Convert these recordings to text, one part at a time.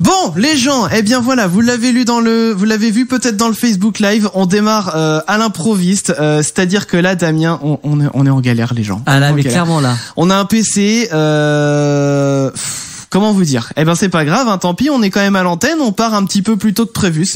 Bon, les gens, eh bien voilà, vous l'avez vu peut-être dans le Facebook Live, on démarre à l'improviste, c'est-à-dire que là, Damien, on est en galère, les gens. Ah là, mais clairement là. On a un PC, comment vous dire? Eh ben c'est pas grave, hein, tant pis, on est quand même à l'antenne, on part un petit peu plus tôt que prévu.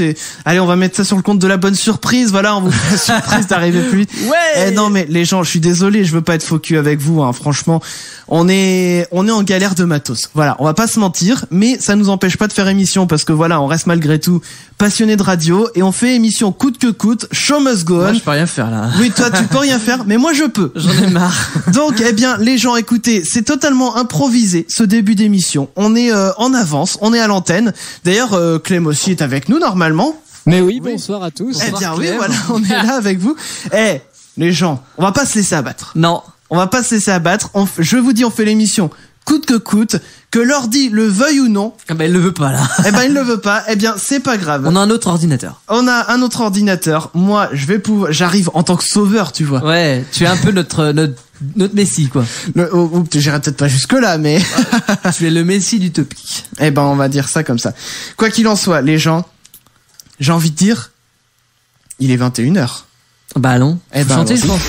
Allez, on va mettre ça sur le compte de la bonne surprise. Voilà, on vous fait la surprise d'arriver plus vite. Ouais. Non mais les gens, je suis désolé, je veux pas être faux cul avec vous, hein, franchement. On est en galère de matos. Voilà, on va pas se mentir, mais ça nous empêche pas de faire émission parce que voilà, on reste malgré tout passionné de radio et on fait émission coûte que coûte, show must go on. Moi, je peux rien faire là. Oui, toi tu peux rien faire, mais moi je peux. J'en ai marre. Donc, eh bien, les gens, écoutez, c'est totalement improvisé ce début d'émission. On est en avance, on est à l'antenne. D'ailleurs, Clem aussi est avec nous normalement. Mais oui, bonsoir à tous. Eh bien Bonsoir, oui, Clem. voilà, on est là avec vous. Eh, les gens, on va pas se laisser abattre. Non. On va pas se laisser abattre. Je vous dis, on fait l'émission coûte que l'ordi le veuille ou non. Ah bah, il le veut pas là. Eh ben, il le veut pas. Eh bien, c'est pas grave. On a un autre ordinateur. On a un autre ordinateur. Moi, j'arrive en tant que sauveur, tu vois. Ouais, tu es un peu notre Messi quoi. J'irai peut-être pas jusque là, mais. Tu es le Messi du topic. Eh ben, on va dire ça comme ça. Quoi qu'il en soit, les gens, j'ai envie de dire, il est 21h. Bah allons. Eh ben, chanter, je pense.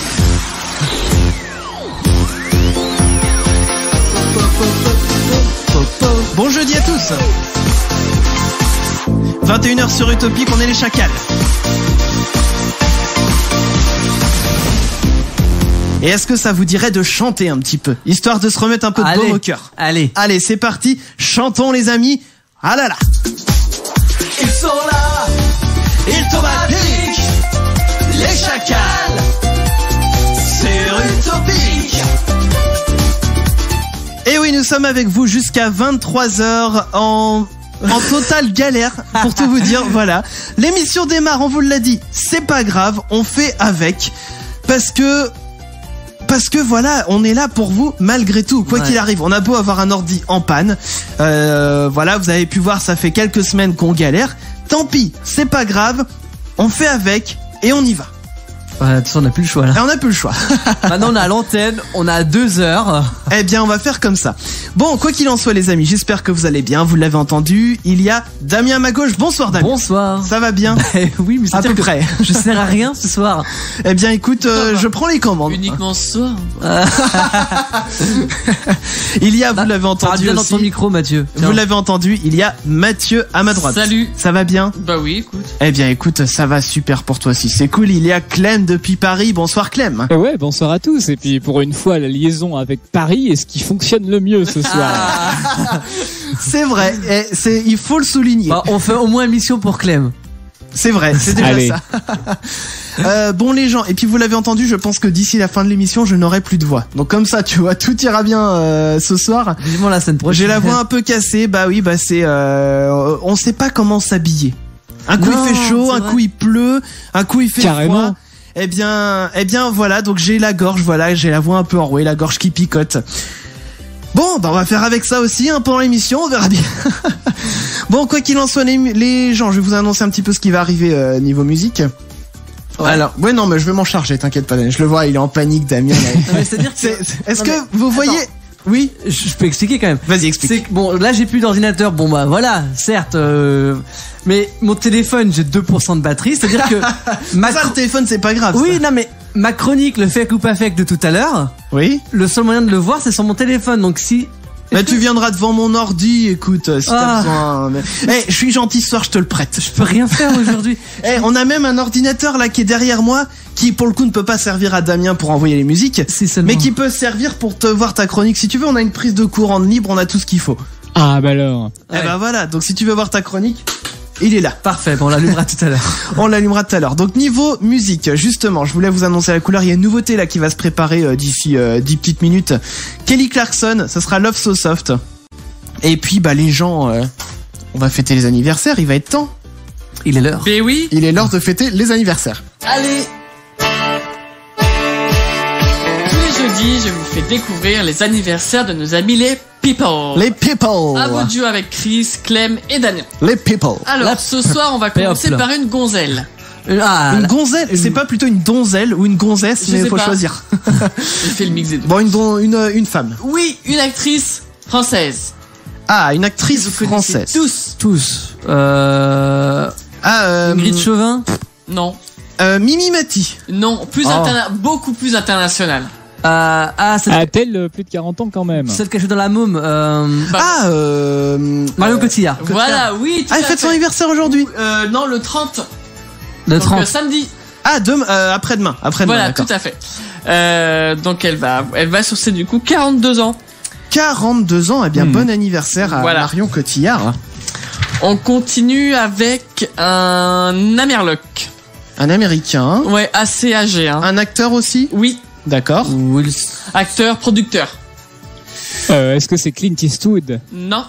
Bon jeudi à tous. 21h sur Utopique, on est les chacals. Et est-ce que ça vous dirait de chanter un petit peu, histoire de se remettre un peu de baume au cœur? Allez. Allez, c'est parti, chantons les amis. Ah là là. Ils sont là, ils tombent à pic, les chacals, c'est Utopique. Et oui, nous sommes avec vous jusqu'à 23h en totale galère, pour tout vous dire, voilà. L'émission démarre, on vous l'a dit, c'est pas grave, on fait avec, parce que voilà, on est là pour vous malgré tout, quoi qu'il arrive. On a beau avoir un ordi en panne, voilà, vous avez pu voir, ça fait quelques semaines qu'on galère, tant pis, c'est pas grave, on fait avec et on y va. Ouais, de toute façon, on n'a plus le choix là. Et on n'a plus le choix. Maintenant, on est à l'antenne, on a 2 heures. Eh bien, on va faire comme ça. Bon, quoi qu'il en soit, les amis, j'espère que vous allez bien. Vous l'avez entendu, il y a Damien à ma gauche. Bonsoir, Damien. Bonsoir. Ça va bien? Oui, mais c'est à peu près. Je sers à rien ce soir. Eh bien, écoute, je prends les commandes. Uniquement ce soir. Il y a, vous l'avez entendu Parle bien dans aussi. ton micro, Mathieu. Vous l'avez entendu, il y a Mathieu à ma droite. Salut. Ça va bien? Bah oui, écoute. Eh bien, écoute, ça va super pour toi aussi. C'est cool. Il y a Clem depuis Paris. Bonsoir, Clem. Ouais, bonsoir à tous. Et puis pour une fois, la liaison avec Paris est ce qui fonctionne le mieux ce soir. C'est vrai. Il faut le souligner. Bah, on fait au moins émission pour Clem. C'est vrai, c'est déjà Allez. ça. Bon les gens, et puis vous l'avez entendu, je pense que d'ici la fin de l'émission, je n'aurai plus de voix. Donc comme ça, tu vois, tout ira bien ce soir. Vivement la semaine prochaine. J'ai la voix un peu cassée, bah oui, bah c'est... on sait pas comment s'habiller. Un coup Non, il fait chaud, c'est un vrai. coup il pleut, un coup il fait Carrément. froid. Eh bien voilà, donc j'ai la gorge, voilà, j'ai la voix un peu enrouée, la gorge qui picote. Bon, bah on va faire avec ça aussi hein, pendant l'émission, on verra bien. Bon, quoi qu'il en soit, les gens, je vais vous annoncer un petit peu ce qui va arriver niveau musique. Ouais. Alors, ouais, non, mais je vais m'en charger, t'inquiète pas, je le vois, il est en panique, Damien. Là. Non, mais c'est-à-dire que... Est-ce Non, que mais- vous voyez... Attends. Oui, Je peux expliquer quand même. vas-y, explique. C'est que, bon, là j'ai plus d'ordinateur. Bon bah voilà, certes, mais mon téléphone j'ai 2% de batterie, c'est-à-dire que Ça, le téléphone, c'est pas grave. oui, ça. non mais ma chronique, le fake ou pas fake de tout à l'heure, Oui. le seul moyen de le voir c'est sur mon téléphone. Donc si Bah, tu viendras devant mon ordi, écoute, si t'as Ah. besoin. Eh, je suis gentil ce soir, je te le prête. je peux rien faire aujourd'hui. Eh, on a même un ordinateur là qui est derrière moi, qui pour le coup ne peut pas servir à Damien pour envoyer les musiques, Si seulement. mais qui peut servir pour te voir ta chronique. Si tu veux, on a une prise de courant libre, on a tout ce qu'il faut. Ah bah alors. Eh ben voilà, donc si tu veux voir ta chronique, il est là. Parfait, bon on l'allumera tout à l'heure. On l'allumera tout à l'heure. Donc niveau musique, justement, je voulais vous annoncer la couleur. Il y a une nouveauté là qui va se préparer d'ici 10 petites minutes. Kelly Clarkson, ça sera Love So Soft. Et puis bah les gens, on va fêter les anniversaires, il va être temps. Il est l'heure. Mais oui. Il est l'heure de fêter les anniversaires. Allez. Tous les jeudis, je vous fais découvrir les anniversaires de nos amis les people. Les people. À vous de jouer avec Chris, Clem et Damien. Les people. Alors, La- ce soir, on va commencer hop là. par une gonzelle. Ah, Une là. gonzelle, c'est pas plutôt une donzelle ou une gonzesse, Je mais il sais faut pas. choisir. J'ai fait le mix des deux. Bon, une femme. Oui, une actrice française. Ah, une actrice Vous connaissez française. Tous. Ingrid Chauvin. Non. Mimi Mati. Non, beaucoup plus international. C'est A-t-elle plus de 40 ans quand même? celle cachée dans la môme. Marion Cotillard. Voilà, oui, tout Ah, elle fête son anniversaire aujourd'hui. Non, le 30. Le Donc, 30. samedi. Ah, après-demain. Voilà, d'accord. tout à fait. Donc elle va sur ses du coup 42 ans. 42 ans, eh bien, bon anniversaire à Voilà. Marion Cotillard. On continue avec un Amerloc. Un Américain. Ouais, assez âgé. Hein. Un acteur aussi. Oui, D'accord. acteur, producteur. Est-ce que c'est Clint Eastwood? Non.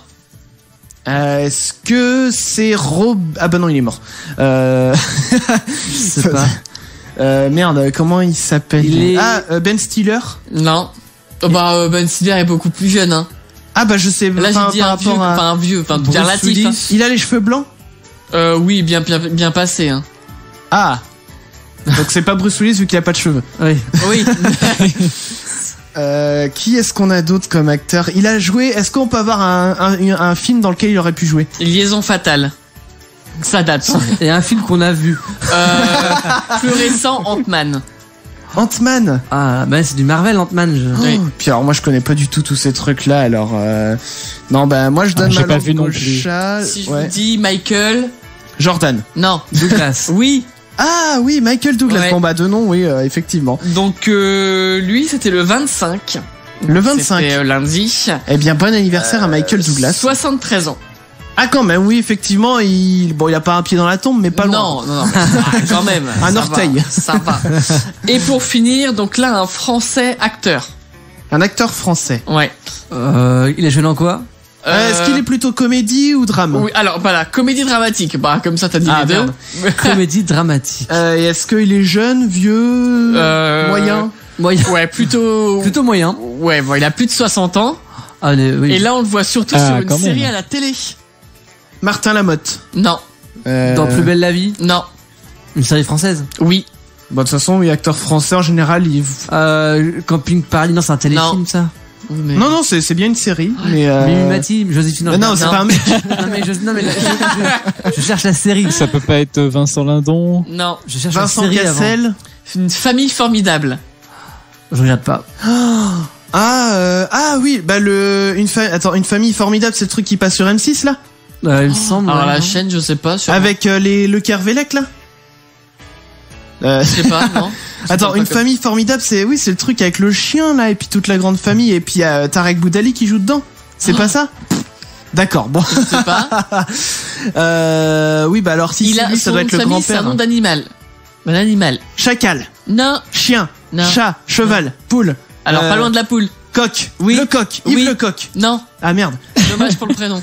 Est-ce que c'est Ah bah non, il est mort. Je sais pas. Merde, comment il s'appelle? Il est- Ben Stiller. Non. Ben Stiller est beaucoup plus jeune. Hein. Ah bah je sais. Là, j'ai dit un vieux, enfin Bruce relatif. Willis. Il a les cheveux blancs. Hein. Oui, bien passé. Hein. Ah. Donc c'est pas Bruce Willis vu qu'il a pas de cheveux. Oui. Oui. Qui est-ce qu'on a d'autre comme acteur? Il a joué. Est-ce qu'on peut avoir un film dans lequel il aurait pu jouer? Liaison fatale. Ça date. Et un film qu'on a vu. Plus récent, Ant-Man. Ant-Man. Ah, bah c'est du Marvel, Ant-Man. Oui. Puis alors moi je connais pas du tout tous ces trucs là. Alors non bah moi je donne j'ai ma pas langue vu non au plus. chat. Si je Ouais. vous dis Michael. Jordan. Non. Douglas. Oui. Ah oui, Michael Douglas. Ouais. Bon bah de nom, oui, effectivement. Donc lui, c'était le 25. Le 25. C'était lundi. Eh bien bon anniversaire à Michael Douglas. 73 ans. Ah quand même, oui, effectivement, il a pas un pied dans la tombe, mais pas loin. Non. Ah, quand même. Un ça orteil. va, ça va. Et pour finir, donc là, un Français acteur. Un acteur français. Ouais. Il est jeune en quoi? Est-ce qu'il est plutôt comédie ou drame? Oui, alors voilà, comédie dramatique. Bah comme ça, t'as dit Ah, les deux. merde. Comédie dramatique. Et est-ce qu'il est jeune, vieux, moyen? Moyen. Ouais, plutôt. Plutôt moyen. Ouais, bon, il a plus de 60 ans. Ah, oui. Et là, on le voit surtout Ah, sur une quand série même. à la télé. Martin Lamotte. Non, Dans Plus belle la vie. non, Une série française. oui, Bon, de toute façon, oui, acteur français en général, il... Camping Paradis. Non, c'est un téléfilm, ça. mais... Non, c'est bien une série, mais... Mimi Mati, Joséphine. Mais non, c'est Non. pas un mec. non, mais je cherche la série. Ça peut pas être Vincent Lindon? non. Je cherche Vincent la série avant. Cassel. Une famille formidable. Je regarde pas. Ah oui, bah une famille formidable, c'est le truc qui passe sur M6 là, Il me semble. Alors ouais, la non. chaîne, je sais pas. Sur... avec le Kervelec là. Je sais pas, non. Attends, une famille formidable, c'est le truc avec le chien là et puis toute la grande famille et puis Tarek Boudali qui joue dedans. C'est pas ça? D'accord, bon. Je sais pas. Oui, bah alors si Il c'est a lui, ça son doit nom être de le famille, c'est un grand-père. nom d'animal. Un animal. Chacal, Non. chien, Non. chat, cheval, poule. Alors pas loin de la poule. Coq. Oui. Le coq. Yves Oui. le coq. Non. Ah merde. Dommage pour le prénom.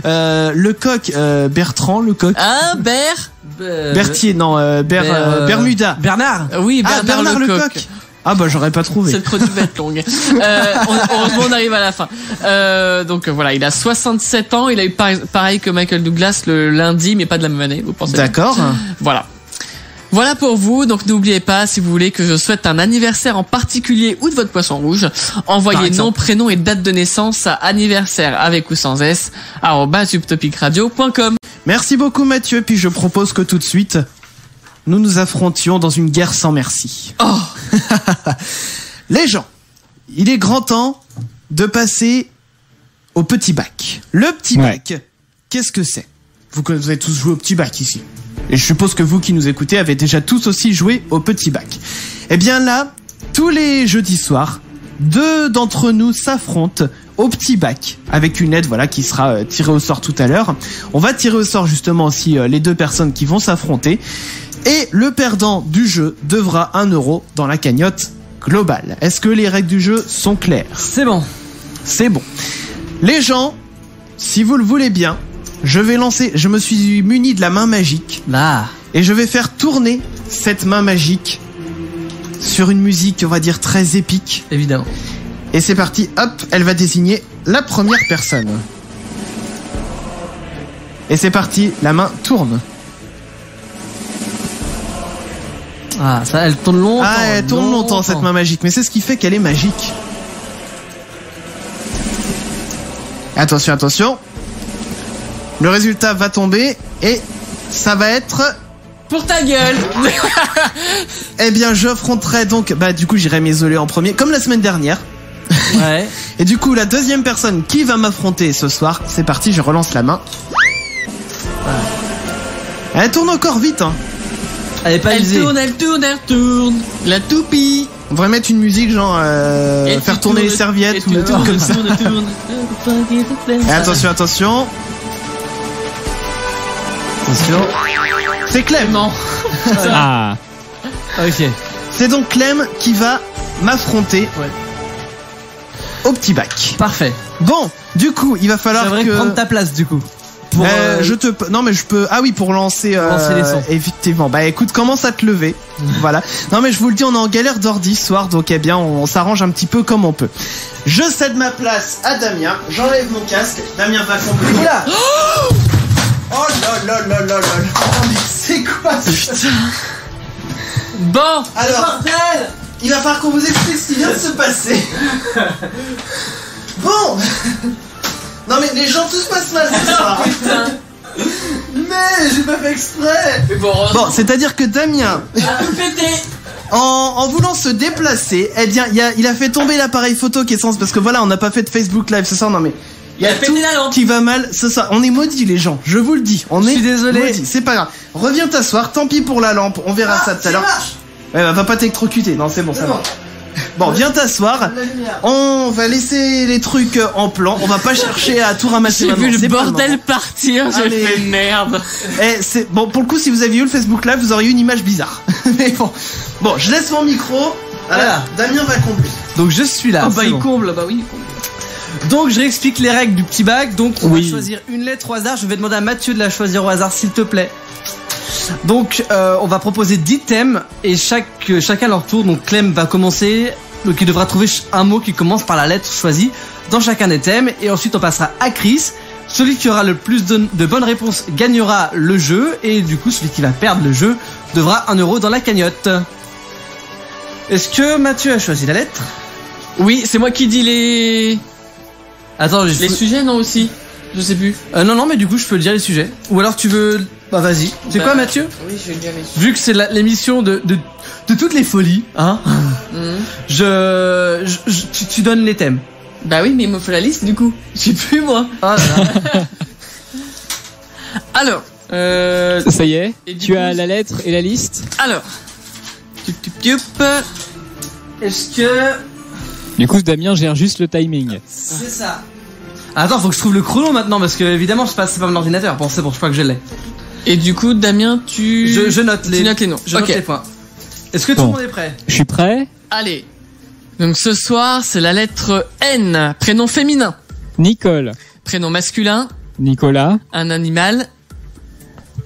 Le coq. Bertrand le coq. Ah, Bert. Berthier, non. Bermuda. Bernard. Oui, Ah, Bernard le coq. Ah bah j'aurais pas trouvé. Cette chronique va être longue. Heureusement, on arrive à la fin. Donc voilà, il a 67 ans. Il a eu pareil que Michael Douglas le lundi, mais pas de la même année. Vous pensez? D'accord. Voilà. Voilà pour vous. Donc n'oubliez pas, si vous voulez que je souhaite un anniversaire en particulier ou de votre poisson rouge, envoyez nom, prénom et date de naissance à anniversaire avec ou sans s @subtopicradio.com. Merci beaucoup Mathieu. Puis je propose que tout de suite, nous nous affrontions dans une guerre sans merci. Oh, Les gens, il est grand temps de passer au petit bac. Le petit Ouais. bac, qu'est-ce que c'est? Vous avez tous joué au petit bac ici. Et je suppose que vous qui nous écoutez avez déjà tous aussi joué au petit bac. Eh bien là, tous les jeudis soirs, 2 d'entre nous s'affrontent au petit bac avec une aide qui sera tirée au sort tout à l'heure. On va tirer au sort justement aussi les 2 personnes qui vont s'affronter. Et le perdant du jeu devra 1 euro dans la cagnotte globale. Est-ce que les règles du jeu sont claires? C'est bon. C'est bon. Les gens, si vous le voulez bien, je me suis muni de la main magique Là. et je vais faire tourner cette main magique sur une musique, on va dire, très épique. Évidemment. Et c'est parti, hop, elle va désigner la première personne. Et c'est parti, la main tourne. Ah, ça, elle tourne longtemps. Ah, elle tourne longtemps cette main magique, mais c'est ce qui fait qu'elle est magique. Attention, attention. Le résultat va tomber et ça va être... Pour ta gueule. Eh bien, j'affronterai donc... Bah, du coup, j'irai m'isoler en premier, comme la semaine dernière. Ouais. Et du coup, la deuxième personne qui va m'affronter ce soir, c'est parti, je relance la main. Elle tourne encore vite, hein. Elle est pas Elle usée. tourne, elle tourne, elle tourne. La toupie. On devrait mettre une musique genre Et faire tu tourner les tournes, serviettes et ou tu des trucs tournes, comme ça. tourne. Et attention, attention. Attention. C'est Clem. Non. Ah. Ok. C'est donc Clem qui va m'affronter Ouais. au petit bac. Parfait. Bon, du coup, il va falloir J'aimerais que... prendre ta place du coup. Pour, Non mais je peux... Ah oui, pour lancer... lancer les sons. Effectivement. Bah écoute, commence à te lever. Voilà. Non mais je vous le dis, on est en galère d'ordi ce soir, donc eh bien on s'arrange un petit peu comme on peut. Je cède ma place à Damien, j'enlève mon casque, Damien va combler. Oula. Oh là là là là là là. Mais c'est quoi ça? Putain. Bon. Alors, il va falloir qu'on vous explique ce qui vient de se passer. Bon. Non mais les gens, tout se passe mal ce soir. Mais j'ai pas fait exprès. Bon, c'est-à-dire que Damien, en voulant se déplacer, eh bien, il a fait tomber l'appareil photo qui est censé... Parce que voilà, on n'a pas fait de Facebook Live ce soir, non mais... Il y a tout qui va mal ce soir. On est maudits les gens, je vous le dis. On est désolé. maudits, c'est pas grave. Reviens t'asseoir, tant pis pour la lampe, on verra ça tout à l'heure. Ouais, va pas t'électrocuter, non c'est bon, ça va. Bon, viens t'asseoir. On va laisser les trucs en plan. On va pas chercher à tout ramasser. J'ai maintenant. vu le C'est pas bordel moment. partir, j'ai Allez. fait merde. Eh, c'est bon pour le coup. Si vous aviez eu le Facebook Live, vous auriez eu une image bizarre. Mais bon, je laisse mon micro. Voilà, Damien va combler. Donc je suis là. Ah bah c'est il bon. comble, bah oui. Donc je réexplique les règles du petit bac. Donc on Oui. va choisir une lettre au hasard. Je vais demander à Mathieu de la choisir au hasard s'il te plaît. Donc on va proposer 10 thèmes et chacun leur tour. Donc Clem va commencer. Donc il devra trouver un mot qui commence par la lettre choisie dans chacun des thèmes. Et ensuite on passera à Chris. Celui qui aura le plus de bonnes réponses gagnera le jeu. Et du coup celui qui va perdre le jeu devra 1 euro dans la cagnotte. Est-ce que Mathieu a choisi la lettre? Oui, c'est moi qui dis les Attends, sujets, non aussi. Je sais plus. non, mais du coup, je peux dire les sujets. Ou alors tu veux... Bah vas-y. C'est quoi, Mathieu? Oui, je vais dire les sujets. Vu que c'est l'émission de toutes les folies, hein, tu donnes les thèmes. Bah oui, mais il me faut la liste du coup. J'ai plus moi. Ah là là. Alors, Ça y est, Et du tu coup, as la lettre et la liste. alors. Est-ce que... Du coup, Damien gère juste le timing. C'est ça. Attends, faut que je trouve le chrono maintenant, parce que évidemment, c'est pas mon ordinateur. Bon, c'est bon, je crois que je l'ai. Et du coup, Damien, Je note les... Tu notes les noms. Je note Ok. les points. Est-ce que tout Bon. le monde est prêt? Je suis prêt. Allez. Donc ce soir, c'est la lettre N. Prénom féminin. Nicole. Prénom masculin. Nicolas. Un animal.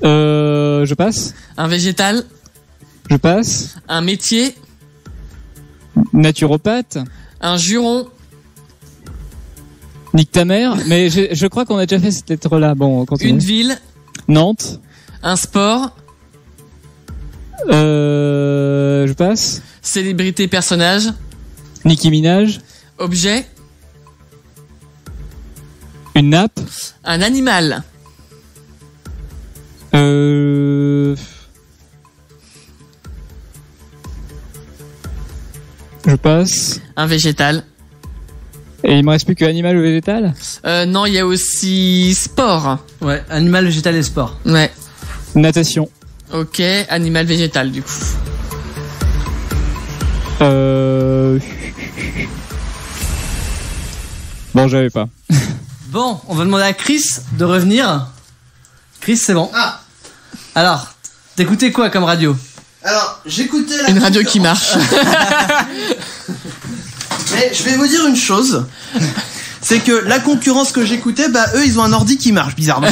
Je passe. Un végétal. Je passe. Un métier. Naturopathe. Un juron. Nique ta mère. Mais je crois qu'on a déjà fait cette lettre-là. Bon, on continue. Une ville. Nantes. Un sport. Je passe. Célébrité, personnage. Nicki Minaj. Objet. Une nappe. Un animal. Je passe. Un végétal. Et il me reste plus que animal ou végétal. Non, il y a aussi sport. Ouais, animal, végétal et sport. Ouais. Natation. Ok, animal végétal du coup. Bon, j'avais pas. Bon, on va demander à Chris de revenir. Chris, c'est bon. Ah. Alors, t'écoutais quoi comme radio? Alors, j'écoutais la Une radio qui concurrence. marche. Mais je vais vous dire une chose. C'est que la concurrence que j'écoutais, bah eux ils ont un ordi qui marche bizarrement.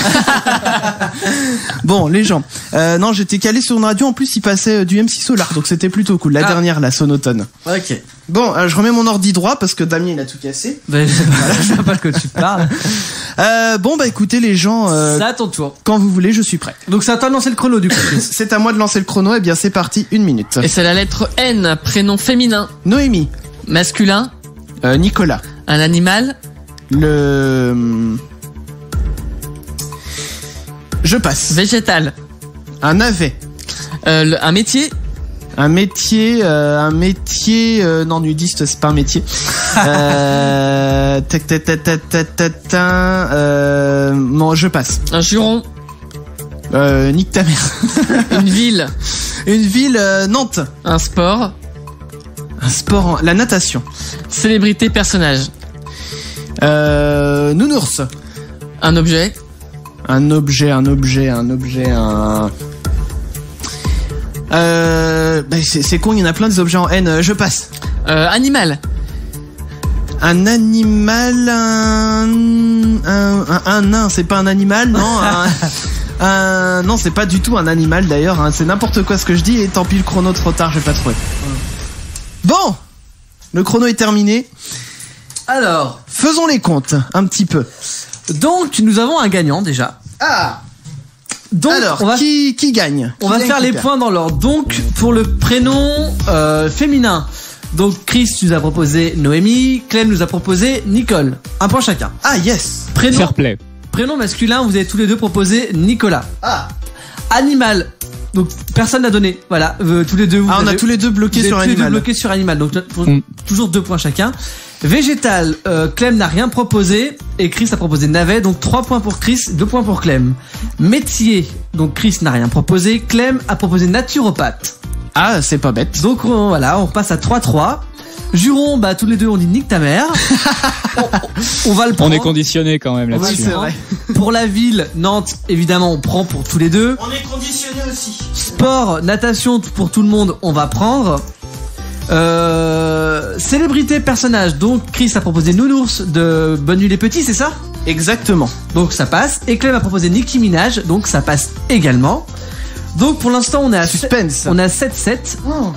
Bon les gens, non j'étais calé sur une radio, en plus il passait du MC Solar, donc c'était plutôt cool. La dernière, la sonotone. Ok. Bon, je remets mon ordi droit parce que Damien il a tout cassé. Ben, je vois pas de quoi tu parles. Bon bah écoutez les gens, C'est à ton tour. quand vous voulez je suis prêt. Donc c'est à toi de lancer le chrono du coup. Chris. C'est à moi de lancer le chrono, et bien c'est parti, 1 minute. Et c'est la lettre N. Prénom féminin. Noémie, Masculin. Nicolas, Un animal. Je passe. Végétal. Un navet. Un métier. Un métier, non, nudiste, c'est pas un métier. Non, je passe. Un juron. Nique ta mère. Une ville. Une ville, Nantes. Un sport. Un sport, la natation. Célébrité, personnage. Nounours. Un objet. C'est con, il y en a plein des objets en N. Je passe. Animal. Un animal, un nain, c'est pas un animal, non. Non, c'est pas du tout un animal d'ailleurs. Hein. C'est n'importe quoi ce que je dis. Et tant pis, le chrono trop tard, je vais pas trouver. Bon, le chrono est terminé. Alors, faisons les comptes un petit peu. Donc, nous avons un gagnant déjà. Ah. Donc, alors, qui gagne? On va faire les points dans l'ordre. Donc, pour le prénom féminin, donc Chris nous a proposé Noémie, Clem nous a proposé Nicole. Un point chacun. Ah yes. Fair play. Prénom masculin, vous avez tous les deux proposé Nicolas. Ah. Animal. Donc personne n'a donné. Voilà, tous les deux. On a tous les deux bloqués sur animal. Bloqués sur animal. Donc toujours 2 points chacun. Végétal, Clem n'a rien proposé et Chris a proposé navet, donc 3 points pour Chris, 2 points pour Clem. Métier, donc Chris n'a rien proposé, Clem a proposé naturopathe. Ah, c'est pas bête. Donc voilà, on passe à 3-3. Juron, tous les deux on dit nique ta mère. on va le prendre. On est conditionné quand même là-dessus. C'est vrai. Pour la ville, Nantes, évidemment, on prend pour tous les deux. On est conditionné aussi. Sport, natation, pour tout le monde, on va prendre. Célébrité, personnage, donc Chris a proposé Nounours de Bonne Nuit les Petits, c'est ça? Exactement. Donc ça passe. Et Clem a proposé Nicki Minaj, donc ça passe également. Donc pour l'instant on est à suspense. On est à 7-7. Oh.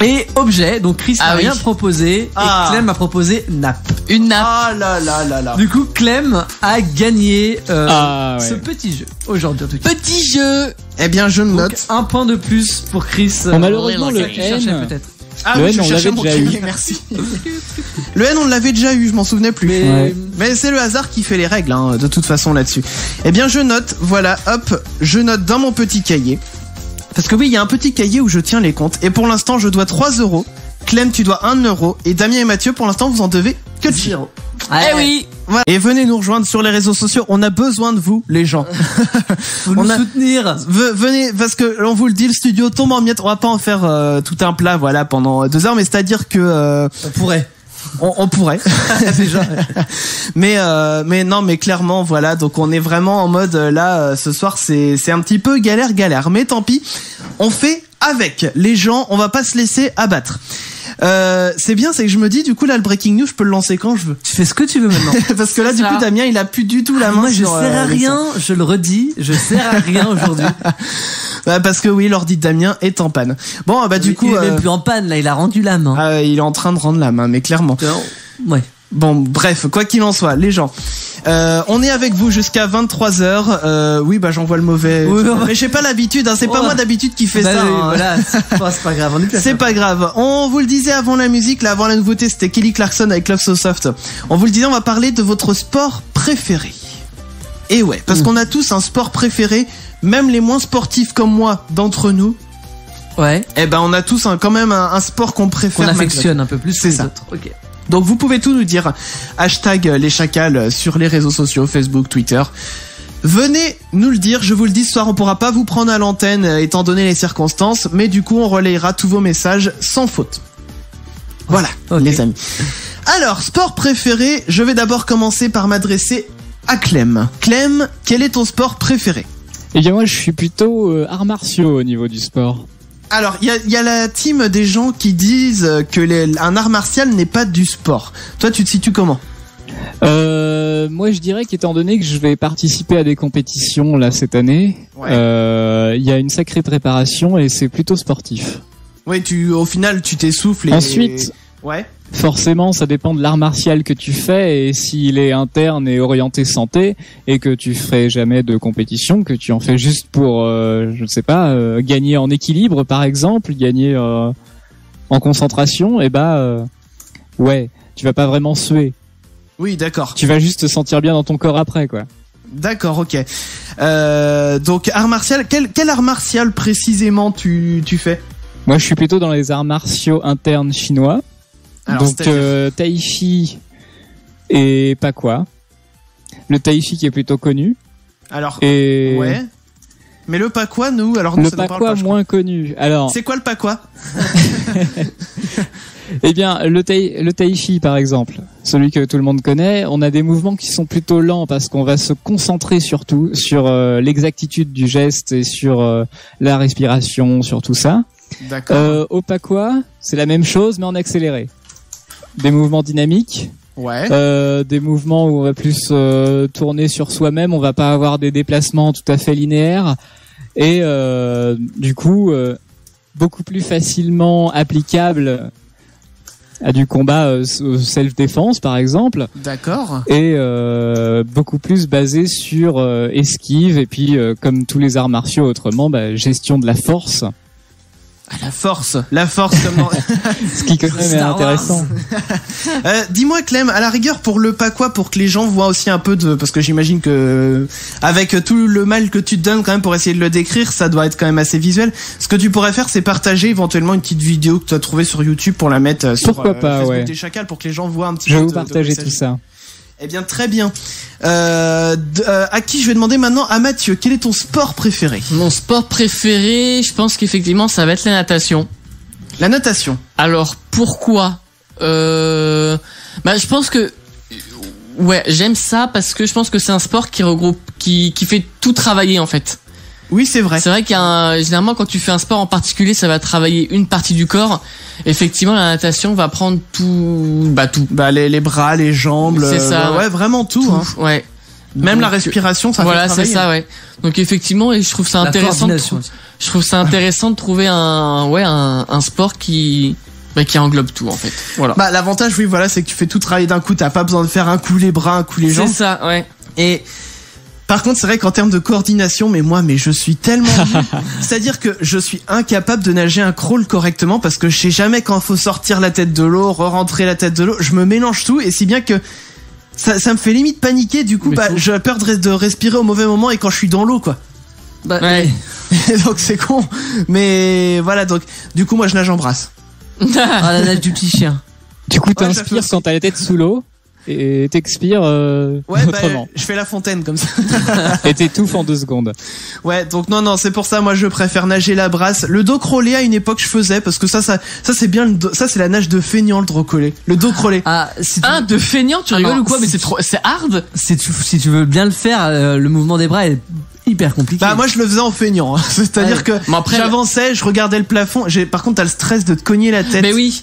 Et objet, donc Chris n'a rien proposé et Clem a proposé nappe. Une nappe. Ah là là là là. Du coup Clem a gagné ce ouais. petit jeu aujourd'hui. Petit jeu. Eh bien je Donc, note. un point de plus pour Chris. Malheureusement le N. peut-être. Ah le oui, N, je on cherchais l'avait mon déjà cahier, eu. merci. Le N, on l'avait déjà eu, je m'en souvenais plus. Mais c'est le hasard qui fait les règles, hein, de toute façon là-dessus. Eh bien, je note, voilà, hop, je note dans mon petit cahier. Parce que oui, il y a un petit cahier où je tiens les comptes. Et pour l'instant, je dois 3 €. Clem, tu dois 1 €. Et Damien et Mathieu, pour l'instant, vous en devez que 0. Eh oui. Voilà. Et venez nous rejoindre sur les réseaux sociaux. On a besoin de vous, les gens. Faut nous soutenir. Venez, parce que on vous le dit, le studio tombe en miettes. On va pas en faire tout un plat, voilà, pendant 2 heures, mais c'est-à-dire que on pourrait. On pourrait déjà. Mais non, mais clairement, voilà. Donc on est vraiment en mode là, ce soir, c'est un petit peu galère. Mais tant pis, on fait avec les gens. On va pas se laisser abattre. C'est bien, c'est que je me dis, du coup là, le breaking news, je peux le lancer quand je veux. Tu fais ce que tu veux maintenant. Parce que là, du coup, Damien, il a plus du tout la main. Moi, je sur, sers à rien. Je le redis, je sers à rien aujourd'hui. Parce que oui, l'ordi de Damien est en panne. Bon, du coup, il est même plus en panne là. Il a rendu la main. Il est en train de rendre la main, mais clairement. Ouais. Bon, bref, quoi qu'il en soit, les gens. On est avec vous jusqu'à 23h. Oui, j'envoie le mauvais. Oui, mais j'ai pas l'habitude, hein, c'est pas moi d'habitude qui fait ça. Oui, hein. voilà, c'est pas grave. C'est pas grave. On vous le disait avant la musique, là, avant la nouveauté, c'était Kelly Clarkson avec Love So Soft. On vous le disait, on va parler de votre sport préféré. Et ouais, parce qu'on a tous un sport préféré, même les moins sportifs comme moi d'entre nous. Ouais. Eh ben, on a tous quand même un sport qu'on préfère. Qu'on affectionne un peu plus. C'est ça. Autres. Ok. Donc vous pouvez tout nous dire, hashtag les chacals sur les réseaux sociaux, Facebook, Twitter. Venez nous le dire, je vous le dis, ce soir on pourra pas vous prendre à l'antenne étant donné les circonstances, mais du coup on relayera tous vos messages sans faute. Voilà, les amis. Alors, sport préféré, je vais d'abord commencer par m'adresser à Clem. Clem, quel est ton sport préféré? Eh bien moi je suis plutôt arts martiaux au niveau du sport. Alors, il y a la team des gens qui disent que un art martial n'est pas du sport. Toi, tu te situes comment? Moi, je dirais qu'étant donné que je vais participer à des compétitions là cette année, il y a une sacrée préparation et c'est plutôt sportif. Ouais, au final, tu t'essouffles. Ensuite, forcément, ça dépend de l'art martial que tu fais et s'il est interne et orienté santé et que tu ferais jamais de compétition, que tu en fais juste pour, je ne sais pas, gagner en équilibre par exemple, gagner en concentration, ouais, tu vas pas vraiment suer. Oui, d'accord. Tu vas juste te sentir bien dans ton corps après, quoi. D'accord, ok. Donc art martial, quel art martial précisément tu fais? Moi, je suis plutôt dans les arts martiaux internes chinois. Alors, donc tai chi et pakwa. Le tai chi qui est plutôt connu. Alors, et ouais. Mais le pakwa, nous, alors nous, le ça nous pakwa parle pas, moins connu. Alors, c'est quoi le pakwa? eh bien, le tai chi, par exemple, celui que tout le monde connaît, on a des mouvements qui sont plutôt lents parce qu'on va se concentrer surtout sur l'exactitude du geste et sur la respiration, sur tout ça. D'accord. Au pakwa, c'est la même chose mais en accéléré. Des mouvements dynamiques. Ouais. Des mouvements où on va plus tourner sur soi-même, on va pas avoir des déplacements tout à fait linéaires et du coup beaucoup plus facilement applicable à du combat self-défense par exemple. D'accord. Et beaucoup plus basé sur esquive et puis comme tous les arts martiaux autrement, gestion de la force. La force comme dans... Ce qui quand même est intéressant. Dis-moi Clem, à la rigueur pour le pakwa, pour que les gens voient aussi un peu de, parce que j'imagine que avec tout le mal que tu te donnes quand même pour essayer de le décrire, ça doit être quand même assez visuel. Ce que tu pourrais faire, c'est partager éventuellement une petite vidéo que tu as trouvée sur YouTube pour la mettre sur Facebook des Chacals pour que les gens voient un petit peu. Je vais vous partager tout ça. Eh bien, très bien. À qui je vais demander maintenant? À Mathieu. Quel est ton sport préféré? Mon sport préféré, je pense qu'effectivement, ça va être la natation. La natation. Alors, pourquoi? Je pense que, ouais, j'aime ça parce que je pense que c'est un sport qui regroupe, qui fait tout travailler, en fait. Oui, c'est vrai. C'est vrai généralement, quand tu fais un sport en particulier, ça va travailler une partie du corps. Effectivement, la natation va prendre tout. Les bras, les jambes. C'est ça. Ouais, vraiment tout. Hein. Ouais. Même donc, la respiration, ça. Voilà, c'est ça, ouais. Donc effectivement, et je trouve ça intéressant. Je trouve ça intéressant de trouver un sport qui englobe tout en fait. Voilà. L'avantage, oui, voilà, c'est que tu fais tout travailler d'un coup. T'as pas besoin de faire un coup les bras, un coup les jambes. C'est ça, ouais. Et par contre, c'est vrai qu'en termes de coordination, mais je suis tellement nul. C'est-à-dire que je suis incapable de nager un crawl correctement parce que je sais jamais quand faut sortir la tête de l'eau, re-rentrer la tête de l'eau. Je me mélange tout et si bien que ça me fait limite paniquer. Du coup, j'ai peur de respirer au mauvais moment et quand je suis dans l'eau, quoi. Ouais. Donc c'est con. Mais voilà, donc du coup, moi je nage en brasse. La nage du petit chien. Du coup, t'inspires quand t'as la tête sous l'eau. Et t'expires autrement. Je fais la fontaine comme ça. Et t'étouffes en 2 secondes. Ouais, donc non, c'est pour ça moi je préfère nager la brasse. Le dos crawlé à une époque je faisais parce que ça c'est bien ça c'est la nage de feignant le dos crawlé. Le dos crawlé. De feignant, tu rigoles ou quoi? Mais c'est hard. Si tu veux bien le faire, le mouvement des bras est hyper compliqué. Moi je le faisais en feignant, hein. C'est-à-dire que j'avançais, je regardais le plafond, par contre t'as le stress de te cogner la tête. Mais oui.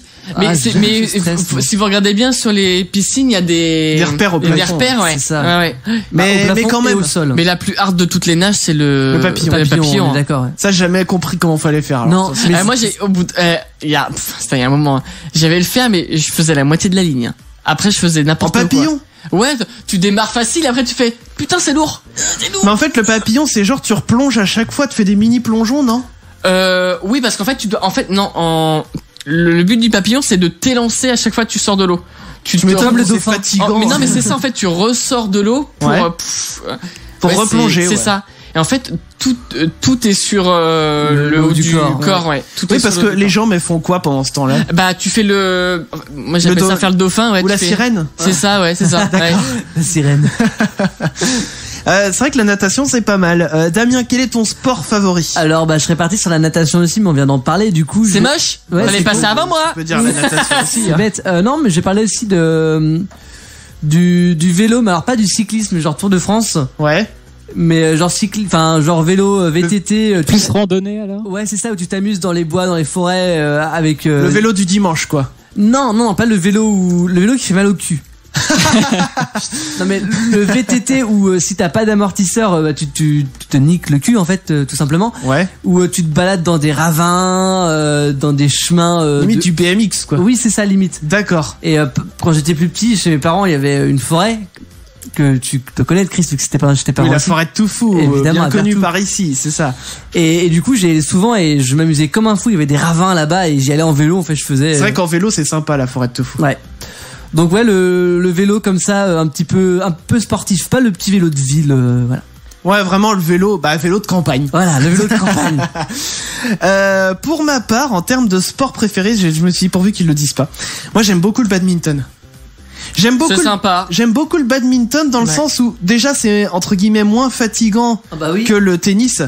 Si vous regardez bien sur les piscines, il y a des repères au plafond. Des repères, ouais. C'est ça. Ouais. Mais quand même au sol. Mais la plus hard de toutes les nages, c'est le papillon. D'accord. Ouais. Ça, j'ai jamais compris comment fallait faire. Alors. Non. Moi, j'ai au bout il y a un moment, j'avais le faire, mais je faisais la moitié de la ligne. Après, je faisais n'importe quoi. En papillon. Ouais, tu démarres facile, après tu fais putain, c'est lourd. Mais en fait, le papillon, c'est genre tu replonges à chaque fois, tu fais des mini plongeons, non? Oui, parce qu'en fait, le but du papillon, c'est de t'élancer à chaque fois que tu sors de l'eau. Comme le dauphin. Fatigant. Mais non, mais c'est ça, en fait, tu ressors de l'eau pour replonger. C'est ça. Et en fait, tout est sur le haut du corps, ouais. Oui, parce que les jambes, elles font quoi pendant ce temps-là? Tu fais moi j'appelle ça faire le dauphin, ouais. Ou la sirène. C'est ça, ouais, c'est ça. Ouais. La sirène. C'est vrai que la natation c'est pas mal. Damien, quel est ton sport favori? Alors je serais parti sur la natation aussi, mais on vient d'en parler. Du coup, c'est moche. Ouais, fallait passer avant moi. Je peux dire la natation aussi. C'est bête. Non, mais j'ai parlé aussi du vélo, mais alors pas du cyclisme, genre Tour de France. Ouais. Mais genre vélo VTT. Plus randonnée alors? Ouais, c'est ça, où tu t'amuses dans les bois, dans les forêts avec. Le vélo du dimanche, quoi. Non, pas le vélo qui fait mal au cul. Non mais le VTT où si t'as pas d'amortisseur, tu te niques le cul en fait, tout simplement. Ouais. Où tu te balades dans des ravins, dans des chemins. Limite du BMX, quoi. Oui, c'est ça, limite. D'accord. Et quand j'étais plus petit, chez mes parents, il y avait une forêt que tu te connais, Chris, vu que j'étais pas oui, la forêt de Toufou, évidemment, bien connue par ici, c'est ça. Et du coup, j'y allais souvent et je m'amusais comme un fou. Il y avait des ravins là-bas et j'y allais en vélo. En fait, je faisais. C'est vrai qu'en vélo, c'est sympa la forêt de Toufou. Ouais. Donc ouais, le vélo comme ça, un peu sportif, pas le petit vélo de ville, voilà. Ouais, vraiment le vélo de campagne. Voilà, le vélo de campagne. Pour ma part, en termes de sport préféré, je me suis dit pourvu qu'ils le disent pas. Moi, j'aime beaucoup le badminton. C'est sympa. J'aime beaucoup le badminton dans le sens où déjà c'est entre guillemets moins fatigant que le tennis.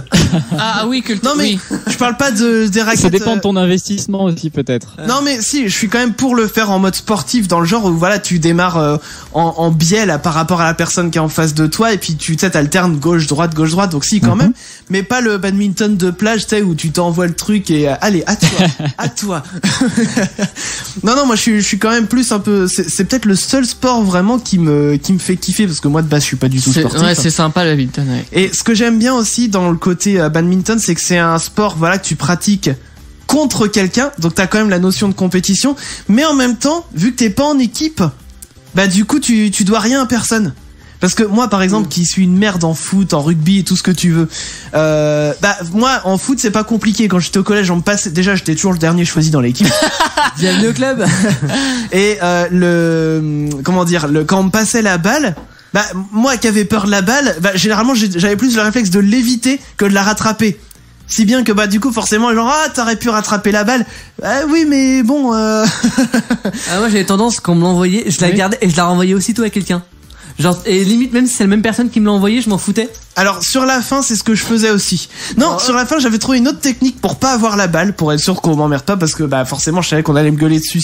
Ah oui, que le tennis. Non mais je parle pas des raquettes. Ça dépend de ton investissement aussi peut-être. Non mais si, je suis quand même pour le faire en mode sportif dans le genre où voilà, tu démarres en biais là par rapport à la personne qui est en face de toi et puis tu t'alternes gauche droite donc si quand même, mais pas le badminton de plage, tu sais, où tu t'envoies le truc et allez, à toi. Non, moi je suis quand même plus un peu, c'est peut-être le seul sport vraiment qui me fait kiffer parce que moi de base je suis pas du tout sportif. Ouais, c'est sympa le badminton. Ouais. Et ce que j'aime bien aussi dans le côté badminton, c'est que c'est un sport voilà que tu pratiques contre quelqu'un, donc t'as quand même la notion de compétition, mais en même temps, vu que t'es pas en équipe, bah du coup tu dois rien à personne. Parce que moi par exemple qui suis une merde en foot, en rugby et tout ce que tu veux, moi en foot c'est pas compliqué. Quand j'étais au collège déjà j'étais toujours le dernier choisi dans l'équipe. Bienvenue au club. Et quand on me passait la balle, moi qui avais peur de la balle, généralement j'avais plus le réflexe de l'éviter que de la rattraper. Si bien que du coup forcément genre t'aurais pu rattraper la balle. Oui mais bon. Moi j'avais tendance quand on me l'envoyait, je la gardais et je la renvoyais aussitôt à quelqu'un. Genre, et limite même si c'est la même personne qui me l'a envoyé, je m'en foutais. Alors sur la fin c'est ce que je faisais aussi. Non, sur la fin j'avais trouvé une autre technique pour pas avoir la balle, pour être sûr qu'on m'emmerde pas, parce que forcément je savais qu'on allait me gueuler dessus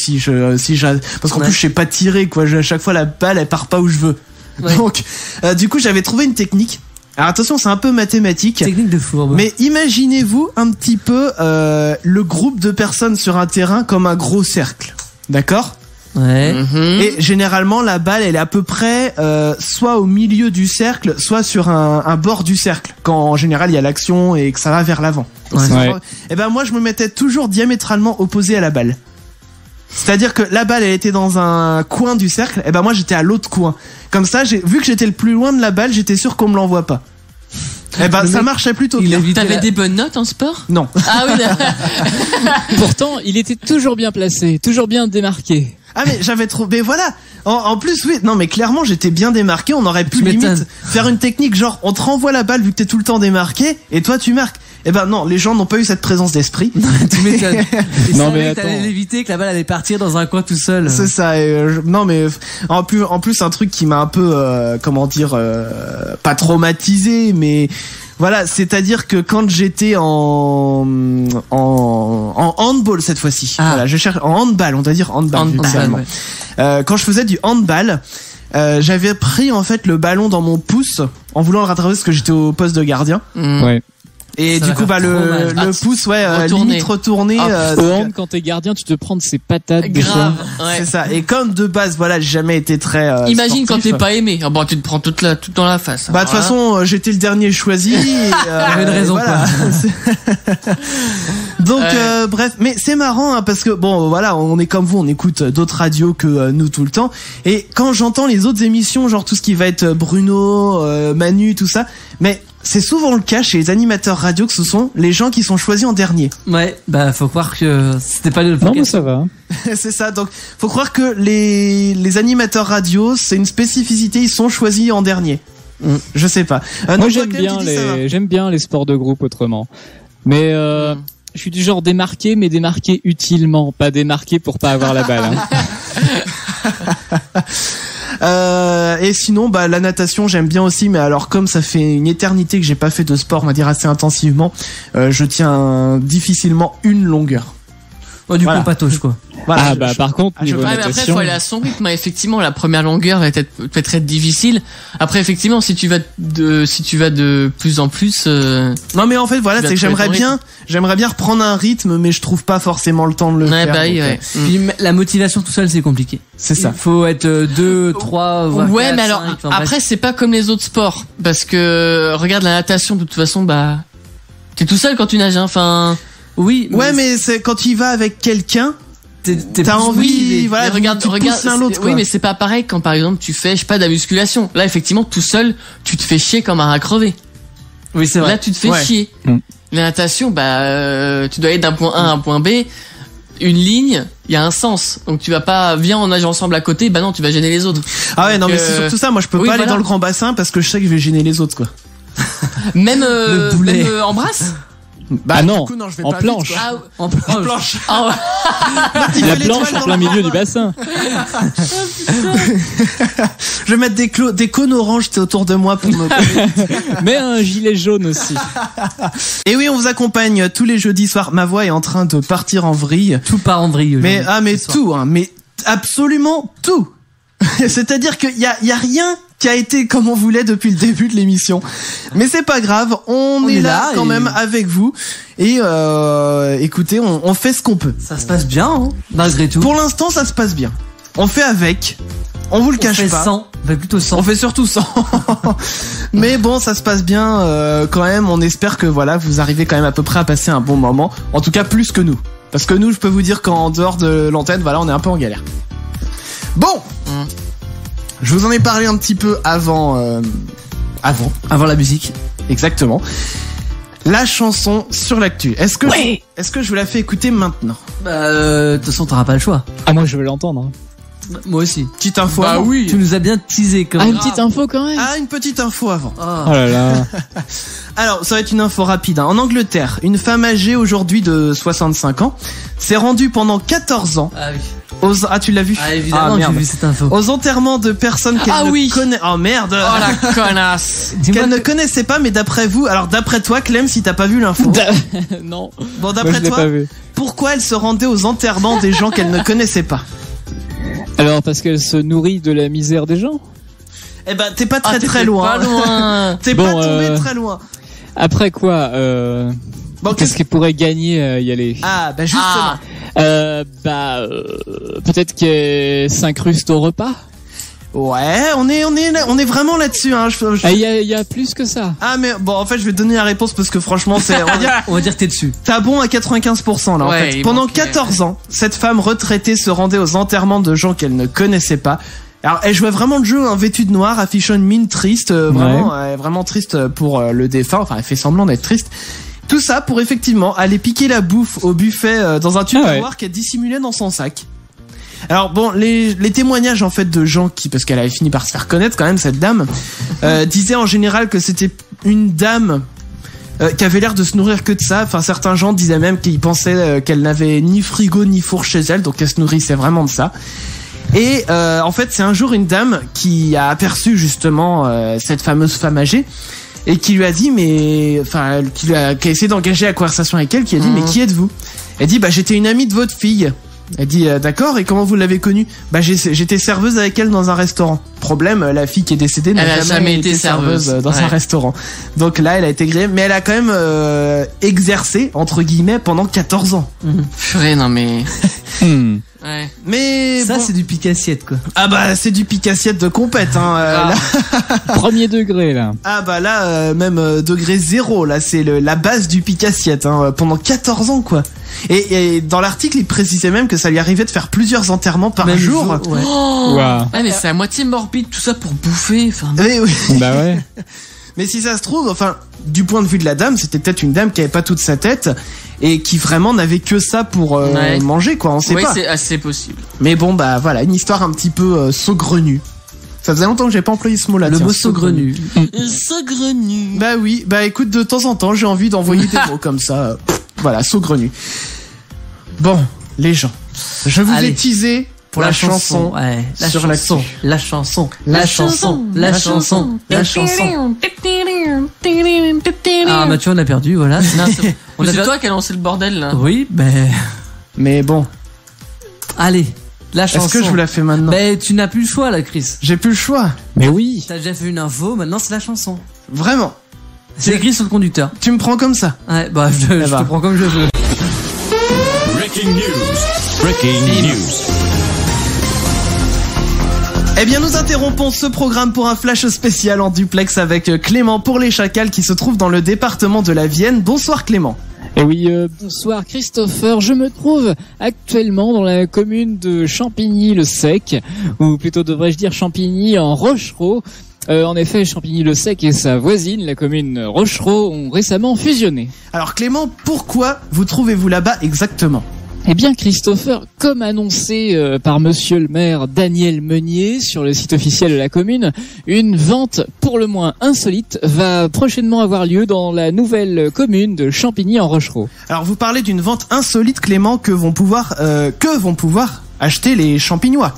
parce qu'en plus je sais pas tirer quoi, à chaque fois la balle elle part pas où je veux. Ouais. Donc du coup j'avais trouvé une technique. Alors attention, c'est un peu mathématique. Technique de fourbe. Mais imaginez-vous un petit peu le groupe de personnes sur un terrain comme un gros cercle. D'accord ? Ouais. Et généralement la balle elle est à peu près soit au milieu du cercle, soit sur un bord du cercle, quand en général il y a l'action et que ça va vers l'avant. Ouais. Et moi je me mettais toujours diamétralement opposé à la balle. C'est-à-dire que la balle elle était dans un coin du cercle, et moi j'étais à l'autre coin. Comme ça, vu que j'étais le plus loin de la balle, j'étais sûr qu'on me l'envoie pas. Ça marchait plutôt bien. T'avais des bonnes notes en sport ? Non. Ah oui. Pourtant, il était toujours bien placé, toujours bien démarqué. Ah mais j'avais trop, mais voilà. En plus oui, non mais clairement j'étais bien démarqué. On aurait pu limite faire une technique genre on te renvoie la balle vu que t'es tout le temps démarqué et toi tu marques. Non, les gens n'ont pas eu cette présence d'esprit. Tu m'étonnes. Non mais t'allais l'éviter que la balle allait partir dans un coin tout seul. C'est ça. Non mais en plus un truc qui m'a un peu pas traumatisé, mais voilà, c'est-à-dire que quand j'étais en handball cette fois-ci, voilà, je cherche en handball, on doit dire handball. Ouais. Quand je faisais du handball, j'avais pris en fait le ballon dans mon pouce en voulant le rattraper parce que j'étais au poste de gardien. Ouais. Et ça du coup le pouce limite retourné. Au hand, quand t'es gardien, tu te prends de ces patates des fois. Ouais. C'est ça. Et comme de base, voilà, j'ai jamais été très imagine sportif. Quand t'es pas aimé, tu te prends tout dans la face. De toute façon, j'étais le dernier choisi. Il y avait une raison voilà. Donc bref, mais c'est marrant parce que voilà, on est comme vous, on écoute d'autres radios que nous tout le temps. Et quand j'entends les autres émissions, genre tout ce qui va être Bruno, Manu, tout ça, mais c'est souvent le cas chez les animateurs radio que ce sont les gens qui sont choisis en dernier. Ouais, faut croire que c'était pas le. Non, mais ça va. C'est ça. Donc, faut croire que les animateurs radio, c'est une spécificité, ils sont choisis en dernier. Je sais pas. Moi, j'aime bien les sports de groupe autrement. Mais je suis du genre démarqué, mais démarqué utilement, pas démarqué pour pas avoir la balle. Et sinon la natation j'aime bien aussi, mais alors comme ça fait une éternité que j'ai pas fait de sport, on va dire assez intensivement, je tiens difficilement une longueur. Du coup patauge quoi. Voilà, par contre niveau natation, après faut aller à son rythme. Effectivement la première longueur va peut-être être difficile. Après effectivement si tu vas de plus en plus non mais en fait voilà, c'est que j'aimerais bien reprendre un rythme, mais je trouve pas forcément le temps de le faire. Puis la motivation tout seul c'est compliqué. C'est ça. Il faut être 2, 3 voire 4, mais alors 5, après c'est pas comme les autres sports, parce que regarde la natation, de toute façon t'es tout seul quand tu nages, oui. Ouais, mais c'est quand tu y vas avec quelqu'un, t'as envie, voilà, regarde l'un l'autre. Oui, mais c'est pas pareil quand par exemple tu fais, de la musculation. Là, effectivement, tout seul, tu te fais chier comme un rat crevé. Oui, c'est vrai. Là, tu te fais chier. La natation, tu dois aller d'un point A à un point B. une ligne, il y a un sens. Donc tu vas pas, viens on nage ensemble à côté, bah non, tu vas gêner les autres. Ah ouais, donc, non mais c'est surtout ça, moi je peux pas aller dans le grand bassin parce que je sais que je vais gêner les autres quoi. Même en brasse. Bah ah non, du coup, non, je vais en pas planche. vite, quoi. En planche. Ah ouais. La planche en plein milieu du bassin. Je vais mettre des cônes oranges autour de moi pour me... Mais un gilet jaune aussi. Et oui, on vous accompagne tous les jeudis soirs. Ma voix est en train de partir en vrille. Tout part en vrille. Mais tout, hein, mais absolument tout. C'est-à-dire qu'il y a rien qui a été comme on voulait depuis le début de l'émission. Mais c'est pas grave, on est là quand même avec vous. Et écoutez, on fait ce qu'on peut. Ça se passe bien, hein, malgré tout. Pour l'instant, ça se passe bien. On fait avec. On vous le cache pas. On fait plutôt 100. On fait surtout 100. Mais bon, ça se passe bien quand même. On espère que voilà, vous arrivez quand même à peu près à passer un bon moment. En tout cas, plus que nous. Parce que nous, je peux vous dire qu'en dehors de l'antenne, voilà, on est un peu en galère. Bon. Je vous en ai parlé un petit peu avant la musique. Exactement. La chanson sur l'actu. Est-ce que je vous la fais écouter maintenant? Bah, de toute façon, t'auras pas le choix. Ah, moi je veux l'entendre. Moi aussi. Petite info Bah avant. oui. Tu nous as bien teasé quand même. Une petite info quand même. Ah, une petite info avant. Oh là là. Alors, ça va être une info rapide. En Angleterre, une femme âgée aujourd'hui de 65 ans s'est rendue pendant 14 ans Ah oui. Ah, tu l'as vu? Ah, évidemment, merde. j'ai vu cette info. Aux enterrements de personnes qu'elle ne connaît. Oh merde. Oh la connasse. Qu'elle ne connaissait pas, mais d'après vous, alors d'après toi, Clem, si t'as pas vu l'info. Non. Bon, Moi, d'après je l'ai toi, pas vu. pourquoi elle se rendait aux enterrements des gens qu'elle ne connaissait pas? Alors parce qu'elle se nourrit de la misère des gens. Eh ben, t'es pas très loin. Pas loin. T'es pas tombé très loin. Après quoi, Bon, qu'est-ce qu'elle pourrait gagner à y aller? Ah, bah justement. Peut-être qu'elle s'incruste au repas. Ouais, on est vraiment là-dessus, hein. Il y a plus que ça. Ah, mais bon, en fait, je vais te donner la réponse parce que franchement, on va dire que t'es dessus. T'as bon à 95% là, en Ouais, fait. Pendant 14 ans, cette femme retraitée se rendait aux enterrements de gens qu'elle ne connaissait pas. Alors, elle jouait vraiment le jeu, hein, vêtue de noir, affichant une mine triste, vraiment triste pour le défunt. Enfin, elle fait semblant d'être triste. Tout ça pour effectivement aller piquer la bouffe au buffet dans un tupperware qu'elle dissimulait dans son sac. Alors bon, les témoignages en fait de gens parce qu'elle avait fini par se faire connaître quand même cette dame, disaient en général que c'était une dame qui avait l'air de se nourrir que de ça. Enfin, certains gens disaient même qu'ils pensaient qu'elle n'avait ni frigo ni four chez elle, donc elle se nourrissait vraiment de ça. Et en fait, c'est un jour une dame qui a aperçu justement cette fameuse femme âgée et qui lui a dit qui a essayé d'engager la conversation avec elle, qui a dit mais qui êtes-vous? Elle dit bah j'étais une amie de votre fille. Elle dit d'accord, et comment vous l'avez connue? Bah j'étais serveuse avec elle dans un restaurant. Problème, la fille qui est décédée n'a jamais été serveuse dans un restaurant. Donc là elle a été grillée, mais elle a quand même exercé entre guillemets pendant 14 ans. Purée, non mais ouais. Mais ça bon. C'est du pique-assiette quoi. Ah bah c'est du pique-assiette de compète hein. Là. Premier degré là. Ah bah là même degré 0 là, c'est la base du pique-assiette hein, pendant 14 ans quoi. Et dans l'article il précisait même que ça lui arrivait de faire plusieurs enterrements par jour. Ouais. Oh Wow. Ouais, mais c'est à moitié morbide tout ça pour bouffer. Enfin. Oui. Bah ouais. Mais si ça se trouve, enfin, du point de vue de la dame, c'était peut-être une dame qui avait pas toute sa tête et qui vraiment n'avait que ça pour manger, quoi. On sait pas. Oui, c'est assez possible. Mais bon, bah voilà, une histoire un petit peu saugrenue. Ça faisait longtemps que j'ai pas employé ce mot-là. Le mot saugrenu. Saugrenu. Bah oui, bah écoute, de temps en temps, j'ai envie d'envoyer des mots comme ça. Voilà, saugrenu. Bon, les gens, je vous ai teasé pour la chanson. Ouais, la chanson. La chanson. Ah, Mathieu, on a perdu, voilà. C'est toi qui as lancé le bordel là. Oui, mais bon. Allez, la chanson. Est-ce que je vous la fais maintenant? Tu n'as plus le choix là, Chris. J'ai plus le choix. Mais oui. T'as déjà fait une info, maintenant c'est la chanson. Vraiment. C'est écrit sur le conducteur. Tu me prends comme ça? Ouais, bah je te prends comme je veux. Breaking news. Eh bien, nous interrompons ce programme pour un flash spécial en duplex avec Clément pour les Chacals qui se trouve dans le département de la Vienne. Bonsoir Clément. Et oui, bonsoir Christopher. Je me trouve actuellement dans la commune de Champigny-le-Sec, ou plutôt devrais-je dire Champigny en Rochereau. En effet, Champigny-le-Sec et sa voisine, la commune Rochereau, ont récemment fusionné. Alors Clément, pourquoi vous trouvez-vous là-bas exactement? Eh bien, Christopher, comme annoncé par monsieur le maire Daniel Meunier sur le site officiel de la commune, une vente pour le moins insolite va prochainement avoir lieu dans la nouvelle commune de Champigny-en-Rochereau. Alors vous parlez d'une vente insolite, Clément, que vont pouvoir acheter les Champignois.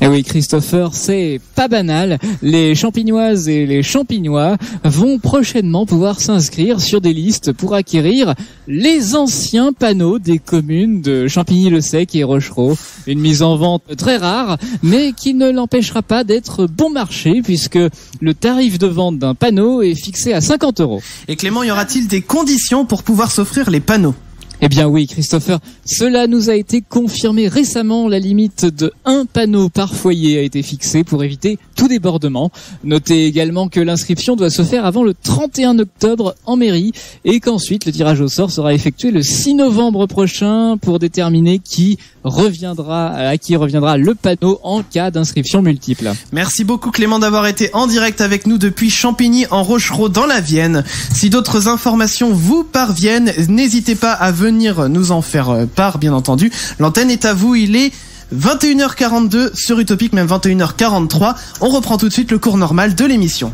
Eh oui, Christopher, c'est pas banal. Les Champignoises et les Champignois vont prochainement pouvoir s'inscrire sur des listes pour acquérir les anciens panneaux des communes de Champigny-le-Sec et Rochereau. Une mise en vente très rare, mais qui ne l'empêchera pas d'être bon marché puisque le tarif de vente d'un panneau est fixé à 50 €. Et Clément, y aura-t-il des conditions pour pouvoir s'offrir les panneaux ? Eh bien oui, Christopher, cela nous a été confirmé récemment. La limite de 1 panneau par foyer a été fixée pour éviter tout débordement. Notez également que l'inscription doit se faire avant le 31 octobre en mairie et qu'ensuite le tirage au sort sera effectué le 6 novembre prochain pour déterminer à qui reviendra le panneau en cas d'inscription multiple. Merci beaucoup Clément d'avoir été en direct avec nous depuis Champigny-en-Rochereau dans la Vienne. Si d'autres informations vous parviennent, n'hésitez pas à venir nous en faire part, bien entendu. L'antenne est à vous, il est 21h42 sur Utopique, même 21h43. On reprend tout de suite le cours normal de l'émission.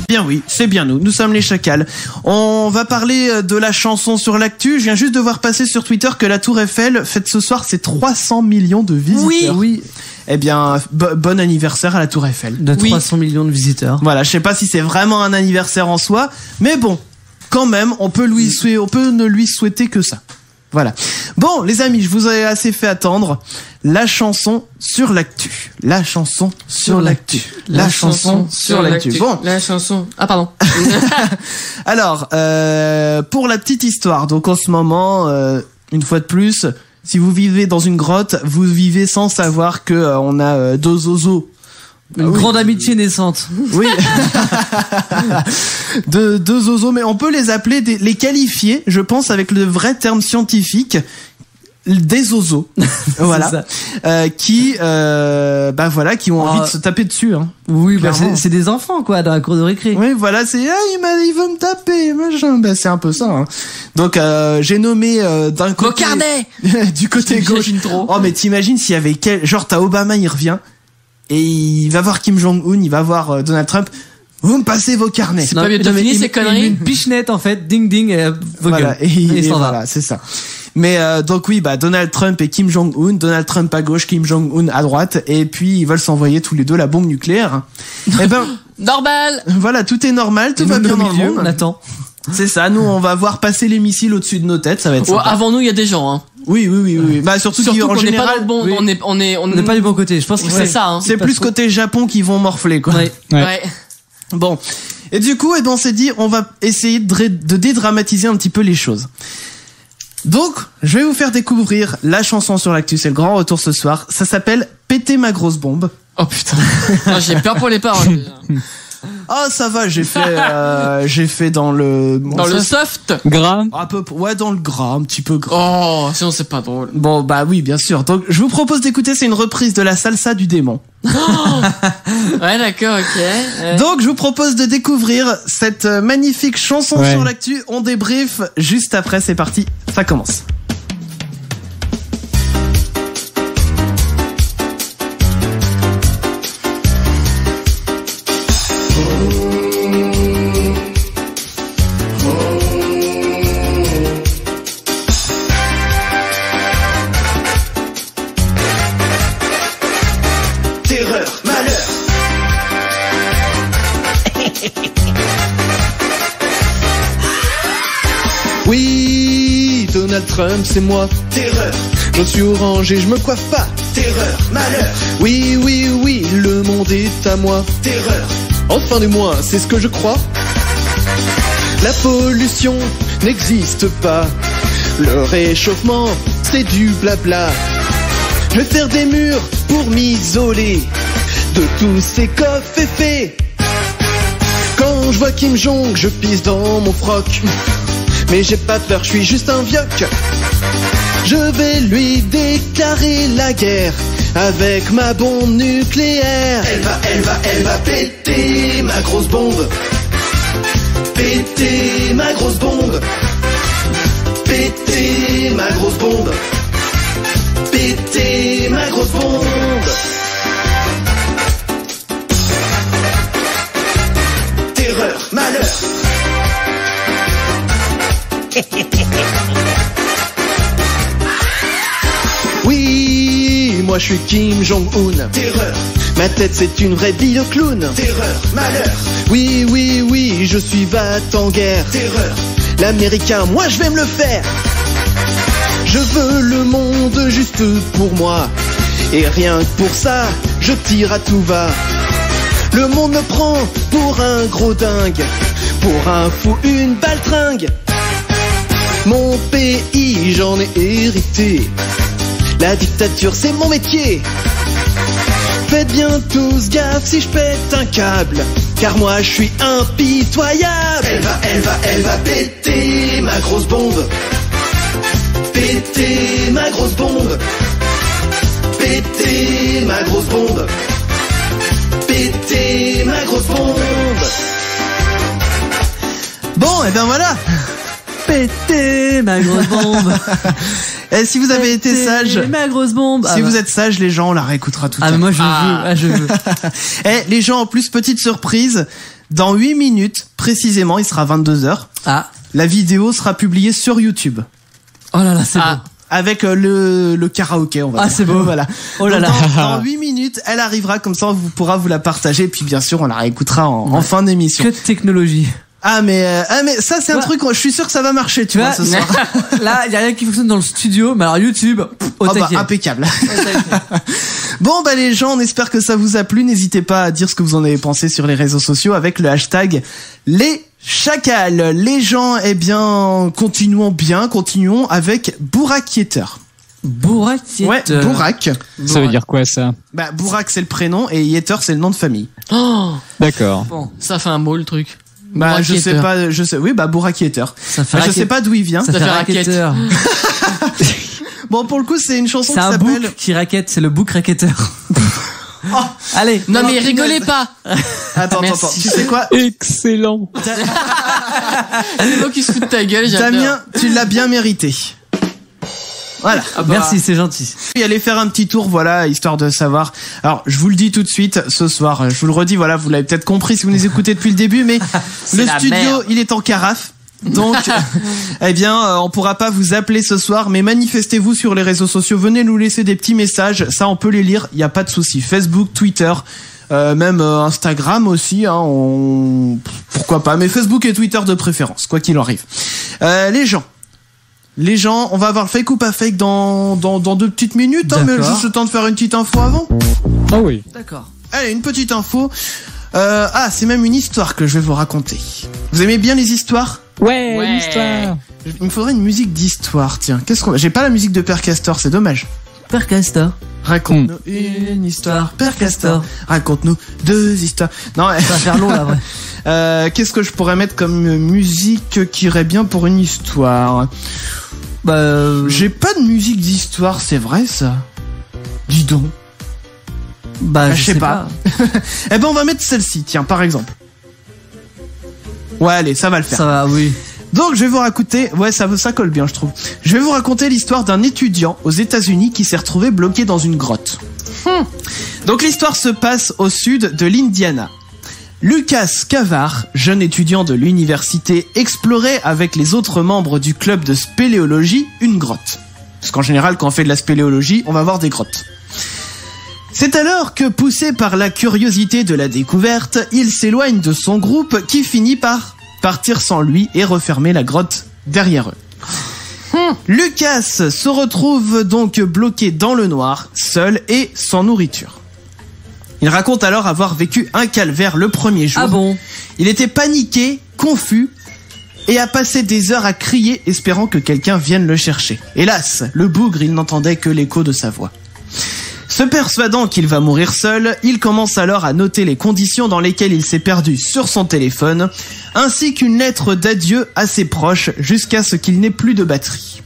Bien oui, c'est bien nous sommes les chacals. On va parler de la chanson sur l'actu. Je viens juste de voir passer sur Twitter que la Tour Eiffel fête ce soir ses 300 millions de visiteurs. Oui. Eh bien, bon anniversaire à la Tour Eiffel. De 300 millions de visiteurs. Voilà, je sais pas si c'est vraiment un anniversaire en soi, mais bon, quand même, on peut ne lui souhaiter que ça. Voilà. Bon, les amis, je vous ai assez fait attendre. La chanson sur l'actu. La chanson sur l'actu. La chanson sur l'actu. Bon. La chanson. Ah, pardon. Alors, pour la petite histoire, donc en ce moment, une fois de plus, si vous vivez dans une grotte, vous vivez sans savoir que on a deux zozos. Une grande amitié naissante. Oui. Deux zozos, mais on peut les appeler, les qualifier, je pense, avec le vrai terme scientifique, des zozos. Voilà. Qui ont envie de se taper dessus, hein. Oui, bah c'est des enfants, quoi, dans la cour de récré. Oui, voilà, il veut me taper, machin. Bah, c'est un peu ça, hein. Donc, j'ai nommé, d'un côté. Carnet du côté gauche. Oh, mais t'imagines s'il y avait genre, t'as Obama, il revient. Et il va voir Kim Jong-un, il va voir Donald Trump. Vous me passez vos carnets. C'est pas bien de finir ces conneries. Une pichenette en fait, ding ding, et voilà, et voilà, c'est ça. Mais donc oui, bah Donald Trump et Kim Jong-un, Donald Trump à gauche, Kim Jong-un à droite, et puis ils veulent s'envoyer tous les deux la bombe nucléaire. Eh ben normal. Voilà, tout est normal, tout va bien dans le monde. On attend. C'est ça, nous on va voir passer les missiles au-dessus de nos têtes, ça va être sympa. Avant nous, il y a des gens, hein. Oui. Bah surtout qu'on n'est pas dans le bon, oui. on n'est pas du bon côté. Je pense que c'est ça, hein. C'est plus côté Japon qui vont morfler, quoi. Ouais. Bon. Et du coup, on s'est dit, on va essayer de dédramatiser un petit peu les choses. Donc, je vais vous faire découvrir la chanson sur l'actu. C'est le grand retour ce soir. Ça s'appelle Péter ma grosse bombe. Oh putain. Non, j'ai peur pour les paroles. Ah, ça va, j'ai fait dans le... Dans le soft. Gras. Un peu, ouais, dans le gras, un petit peu gras. Oh, sinon c'est pas drôle. Bon, bah oui, bien sûr. Donc, je vous propose d'écouter, c'est une reprise de la salsa du démon. Ouais, d'accord, ok. Donc, je vous propose de découvrir cette magnifique chanson sur l'actu. On débrief juste après, c'est parti, ça commence. Oui, Donald Trump, c'est moi. Terreur. Je suis orange et je me coiffe pas. Terreur, malheur. Oui, le monde est à moi. Terreur. Enfin du moins, c'est ce que je crois. La pollution n'existe pas. Le réchauffement, c'est du blabla. Je vais faire des murs pour m'isoler de tous ces coffres effets. Quand je vois Kim Jong, je pisse dans mon froc. Mais j'ai pas peur, je suis juste un vioc. Je vais lui déclarer la guerre avec ma bombe nucléaire. Elle va péter ma grosse bombe. Péter ma grosse bombe. Péter ma grosse bombe. Péter ma grosse bombe. Terreur, malheur. Oui, moi je suis Kim Jong-un. Terreur. Ma tête c'est une vraie bille de clown. Terreur, malheur. Oui, oui, oui, je suis va en guerre. Terreur. L'américain, moi je vais me le faire. Je veux le monde juste pour moi. Et rien que pour ça, je tire à tout va. Le monde me prend pour un gros dingue. Pour un fou, une baltringue. Mon pays, j'en ai hérité. La dictature, c'est mon métier. Faites bien tous gaffe si je pète un câble. Car moi, je suis impitoyable. Elle va péter ma grosse bombe. Péter ma grosse bombe. Péter ma grosse bombe. Péter ma grosse bombe. Bon, et ben voilà. Péter ma grosse bombe. Et si vous avez été sage, ma grosse bombe. si vous êtes sage, les gens, on la réécoutera tout à Ah, l'heure. mais moi je veux. Et les gens, en plus, petite surprise, dans 8 minutes, précisément, il sera 22h, Ah. la vidéo sera publiée sur YouTube. Oh là là, c'est beau. Avec le karaoké, on va Ah, dire. c'est beau. Voilà. Oh là là. Dans 8 minutes, elle arrivera, comme ça, on pourra vous la partager, et puis bien sûr, on la réécoutera en fin d'émission. Que de technologie. Ah mais ça c'est un Ouais. truc, je suis sûr que ça va marcher, tu vois, ce soir. Là, il y a rien qui fonctionne dans le studio, mais alors YouTube, au Ah bah, taquet. impeccable. Bon bah les gens, on espère que ça vous a plu. N'hésitez pas à dire ce que vous en avez pensé sur les réseaux sociaux avec le hashtag les chacals. Les gens, eh bien, continuons avec Bourrak-Yetter. Bourak. Ouais, Bourrak. Ça veut dire quoi ça? Bah Bourrak c'est le prénom et Yetter c'est le nom de famille. Oh, D'accord. Bon, ça fait un mot le truc. Bah je sais Bourrak-Yetter. pas, oui bah Bourrak-Yetter. ça fait Je sais pas d'où il vient. Ça fait fait raquette. raquetteur. Bon pour le coup c'est une chanson C'est qui un s'appelle. bouc qui raquette, c'est le bouc raquetteur. Oh, Allez. Non mais Oh, rigolez punaise. pas. attends, Merci. tu sais quoi? Excellent. C'est moi qui se fout de ta gueule, j'adore. Damien, tu l'as bien mérité. Voilà. Ah bah, Merci, c'est gentil. Et aller faire un petit tour, voilà, histoire de savoir. Alors, je vous le dis tout de suite, ce soir, je vous le redis, voilà, vous l'avez peut-être compris si vous nous écoutez depuis le début, mais le la studio, merde. il est en carafe. Donc, eh bien, on pourra pas vous appeler ce soir, mais manifestez-vous sur les réseaux sociaux. Venez nous laisser des petits messages, ça on peut les lire, il y a pas de souci. Facebook, Twitter, même Instagram aussi, hein, pourquoi pas. Mais Facebook et Twitter de préférence, quoi qu'il arrive. Les gens, on va avoir le fake ou pas fake dans 2 petites minutes, hein, mais D'accord. juste le temps de faire une petite info avant. Ah oui. D'accord. Allez, une petite info. C'est même une histoire que je vais vous raconter. Vous aimez bien les histoires? Ouais, Ouais. l'histoire. Il me faudrait une musique d'histoire, tiens. J'ai pas la musique de Père Castor, c'est dommage. Père Castor. Raconte-nous une histoire, Père Castor. Raconte-nous 2 histoires. Non, Ça va faire long là, ouais. qu'est-ce que je pourrais mettre comme musique qui irait bien pour une histoire? J'ai pas de musique d'histoire, c'est vrai ça? Dis donc. Bah, je sais pas. Eh ben, on va mettre celle-ci, tiens, par exemple. Ouais, allez, ça va le faire. Ça va, oui. Donc, je vais vous raconter, ouais, ça colle bien, je trouve. Je vais vous raconter l'histoire d'un étudiant aux États-Unis qui s'est retrouvé bloqué dans une grotte. Donc, l'histoire se passe au sud de l'Indiana. Lucas Cavard, jeune étudiant de l'université, explorait avec les autres membres du club de spéléologie une grotte. Parce qu'en général, quand on fait de la spéléologie, on va voir des grottes. C'est alors que, poussé par la curiosité de la découverte, il s'éloigne de son groupe qui finit par partir sans lui et refermer la grotte derrière eux. Lucas se retrouve donc bloqué dans le noir, seul et sans nourriture. Il raconte alors avoir vécu un calvaire le premier jour. Ah bon? Il était paniqué, confus, et a passé des heures à crier, espérant que quelqu'un vienne le chercher. Hélas, le bougre, il n'entendait que l'écho de sa voix. Se persuadant qu'il va mourir seul, il commence alors à noter les conditions dans lesquelles il s'est perdu sur son téléphone, ainsi qu'une lettre d'adieu à ses proches jusqu'à ce qu'il n'ait plus de batterie.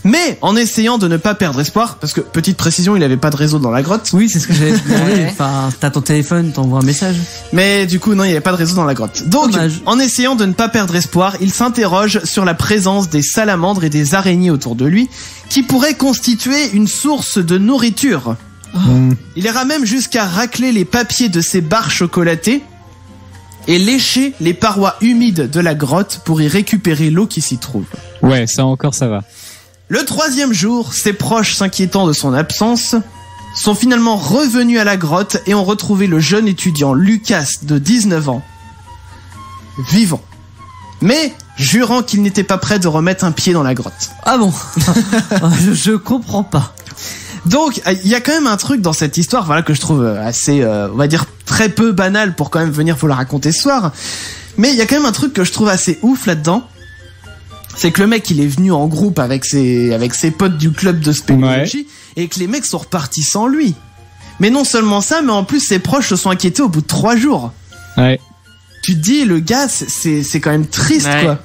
Mais en essayant de ne pas perdre espoir, parce que petite précision, il avait pas de réseau dans la grotte. Oui, c'est ce que j'avais demandé. Enfin, t'as ton téléphone, t'envoies un message. Mais du coup, non, il n'y avait pas de réseau dans la grotte. Donc, Dommage. en essayant de ne pas perdre espoir, il s'interroge sur la présence des salamandres et des araignées autour de lui, qui pourraient constituer une source de nourriture. Il ira même jusqu'à racler les papiers de ses barres chocolatées et lécher les parois humides de la grotte pour y récupérer l'eau qui s'y trouve. Ouais, ça encore, ça va. Le 3e jour, ses proches, s'inquiétant de son absence, sont finalement revenus à la grotte et ont retrouvé le jeune étudiant Lucas de 19 ans, vivant, mais jurant qu'il n'était pas prêt de remettre un pied dans la grotte. Ah bon? je comprends pas. Donc, il y a quand même un truc dans cette histoire, voilà, que je trouve assez, on va dire, très peu banal pour quand même venir vous la raconter ce soir. Mais il y a quand même un truc que je trouve assez ouf là-dedans. C'est que le mec, il est venu en groupe avec ses potes du club de spéléologie, et que les mecs sont repartis sans lui. Mais non seulement ça, mais en plus ses proches se sont inquiétés au bout de 3 jours. Ouais. Tu te dis, le gars, c'est quand même triste, Ouais. quoi.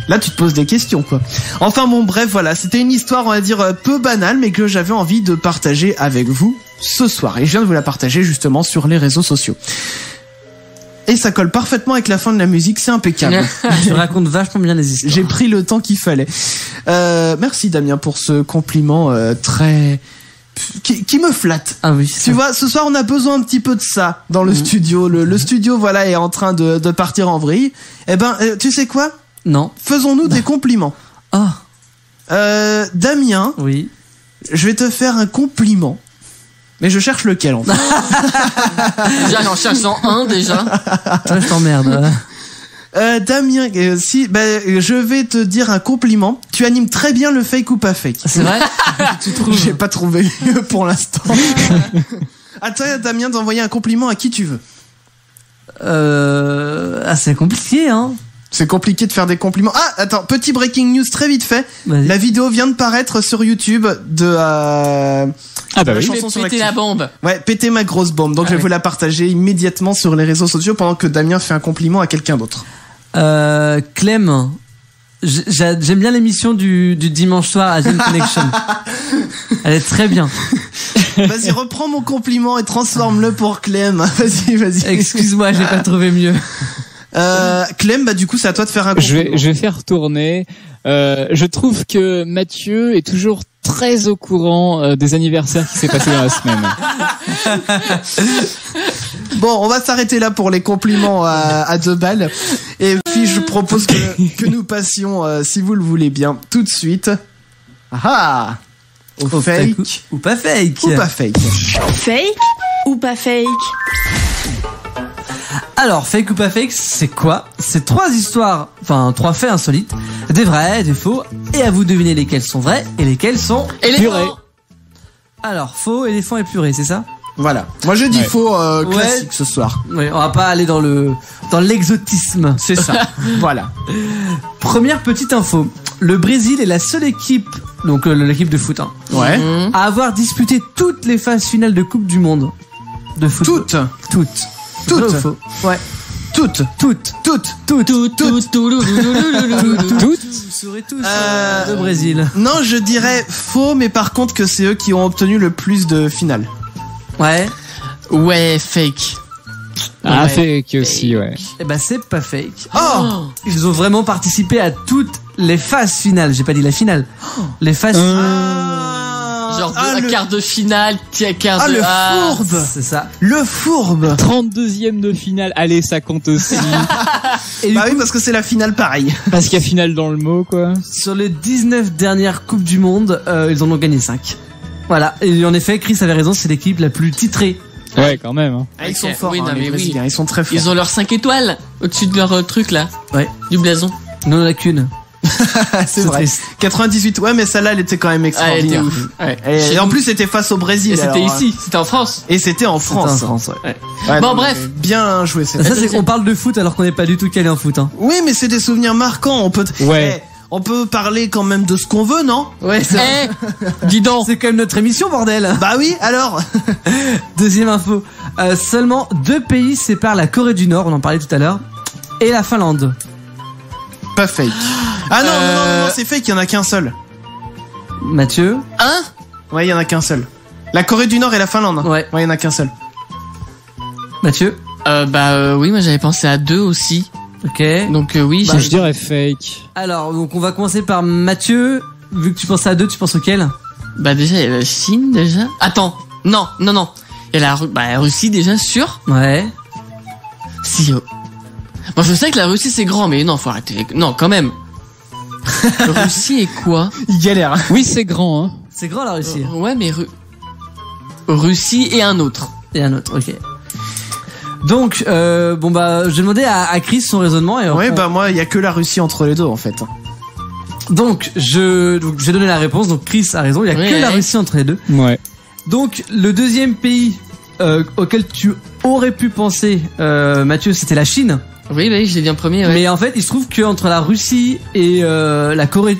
Là, tu te poses des questions, quoi. Enfin bon, bref, voilà, c'était une histoire, on va dire, peu banale, mais que j'avais envie de partager avec vous ce soir. Et je viens de vous la partager justement sur les réseaux sociaux. Et ça colle parfaitement avec la fin de la musique, c'est impeccable. Tu racontes vachement bien les histoires. J'ai pris le temps qu'il fallait. Merci Damien pour ce compliment très... Qui me flatte. Ah oui. Tu vois, ce soir on a besoin un petit peu de ça dans le studio. Le studio, voilà, est en train de partir en vrille. Eh ben, tu sais quoi ? Non. Faisons-nous des compliments. Ah. Damien, Oui. je vais te faire un compliment. Mais je cherche lequel en fait. Déjà, j'en cherche un déjà. Toi, je t'emmerde. Damien, je vais te dire un compliment. Tu animes très bien le fake ou pas fake. C'est vrai? Tu trouves? J'ai pas trouvé mieux pour l'instant. À toi, Damien, d'envoyer un compliment à qui tu veux. C'est compliqué, hein. C'est compliqué de faire des compliments. Ah, attends, petit breaking news très vite fait. Vas-y. La vidéo vient de paraître sur YouTube de Ah bah la oui. Je vais chanson sur péter l'actif. la bombe. Ouais, péter ma grosse bombe. Donc je vais ouais. vous la partager immédiatement sur les réseaux sociaux pendant que Damien fait un compliment à quelqu'un d'autre. Clem, j'aime bien l'émission du dimanche soir à Zen Connection. Elle est très bien. Vas-y, reprends mon compliment et transforme-le pour Clem. Vas-y. Excuse-moi, j'ai pas trouvé mieux. Clem, bah du coup c'est à toi de faire un compliment. Je vais faire tourner. Je trouve que Mathieu est toujours très au courant des anniversaires qui s'est passé dans la semaine. Bon, on va s'arrêter là pour les compliments à 2 balles. Et puis je propose que nous passions, si vous le voulez bien, tout de suite. Ah, au fake Ou pas fake. ou pas fake. Fake ou pas fake? Alors, fake ou pas fake, c'est quoi? C'est 3 histoires, enfin 3 faits insolites, des vrais, des faux, et à vous de deviner lesquels sont vrais et lesquels sont Purée. Alors, faux, éléphant et purée, c'est ça? Voilà. Moi je dis Ouais. faux Ouais. classique ce soir. Oui, on va pas aller dans l'exotisme. C'est ça. Voilà. Première petite info. Le Brésil est la seule équipe, donc l'équipe de foot, hein, Ouais. à avoir disputé toutes les phases finales de Coupe du Monde de football. Toutes. Vrai ou faux? Ouais. Toutes. Toutes. Toutes. Vous saurez tous le Brésil. Non, je dirais faux, mais par contre que c'est eux qui ont obtenu le plus de finales. Ouais. Ouais, fake. Ah, Ouais. fake aussi, ouais. Eh ben c'est pas fake. Oh, Ils ont vraiment participé à toutes les phases finales. J'ai pas dit la finale. Les phases Genre le... quart de finale, quart Ah, de... le fourbe. C'est ça. Le fourbe. 32e de finale. Allez, ça compte aussi. Et Bah du oui, parce que c'est la finale pareil. Parce qu'il y a finale dans le mot, quoi. sur les 19 dernières Coupes du Monde, ils en ont gagné 5. Voilà. Et en effet, Chris avait raison, c'est l'équipe la plus titrée. Ouais, quand même. Hein. Ah, ils sont Ok. forts, Oui, hein, non, les mais oui. Brésiliens, ils sont très forts. Ils ont leurs 5 étoiles au-dessus de leur truc là. Ouais. Du blason. Nous on en a qu'une. c'est vrai. triste. 98, ouais, mais celle-là, elle était quand même Ah, elle était extraordinaire. ouf. Ouais. Et Chez en nous. plus, c'était face au Brésil. Et c'était alors, ici, c'était en France. Et c'était en C'était France. en France, ouais. Ouais, Bon, non, bref. mais Bien joué, c'est Ça, c'est qu'on parle de foot alors qu'on n'est pas du tout calé en foot, hein. Oui, mais c'est des souvenirs marquants. On peut. Ouais. On peut parler quand même de ce qu'on veut, non? Ouais, c'est Dis donc. C'est quand même notre émission, bordel. Bah oui, alors. Deuxième info. Seulement 2 pays séparent la Corée du Nord, on en parlait tout à l'heure, et la Finlande. Pas fake. Ah non, non, c'est fake, il y en a qu'un seul. Mathieu. Un. Ouais, il y en a qu'un seul. La Corée du Nord et la Finlande. Ouais. Ouais, il y en a qu'un seul. Mathieu. Oui, moi j'avais pensé à 2 aussi. Ok. Donc oui, Je dirais fake. Alors, donc on va commencer par Mathieu. Vu que tu penses à 2, tu penses auquel? déjà il y a la Chine déjà. Attends, non. Il y a la Russie déjà sûr. Ouais. Si. Bon, je sais que la Russie c'est grand, mais non, faut arrêter. Non, quand même. Russie et quoi? Il galère. Oui, c'est grand, hein. C'est grand la Russie. Ouais, mais Russie et un autre. Et un autre, ok. Donc, je vais demander à Chris son raisonnement. Et Ouais, moi, il y a que la Russie entre les deux, en fait. Donc, j'ai donné la réponse. Donc, Chris a raison. Il y a que la Russie entre les deux. Ouais. Donc, le deuxième pays auquel tu aurais pu penser, Mathieu, c'était la Chine. Oui, je l'ai dit en premier. Ouais. Mais en fait, il se trouve qu'entre la Russie et la Corée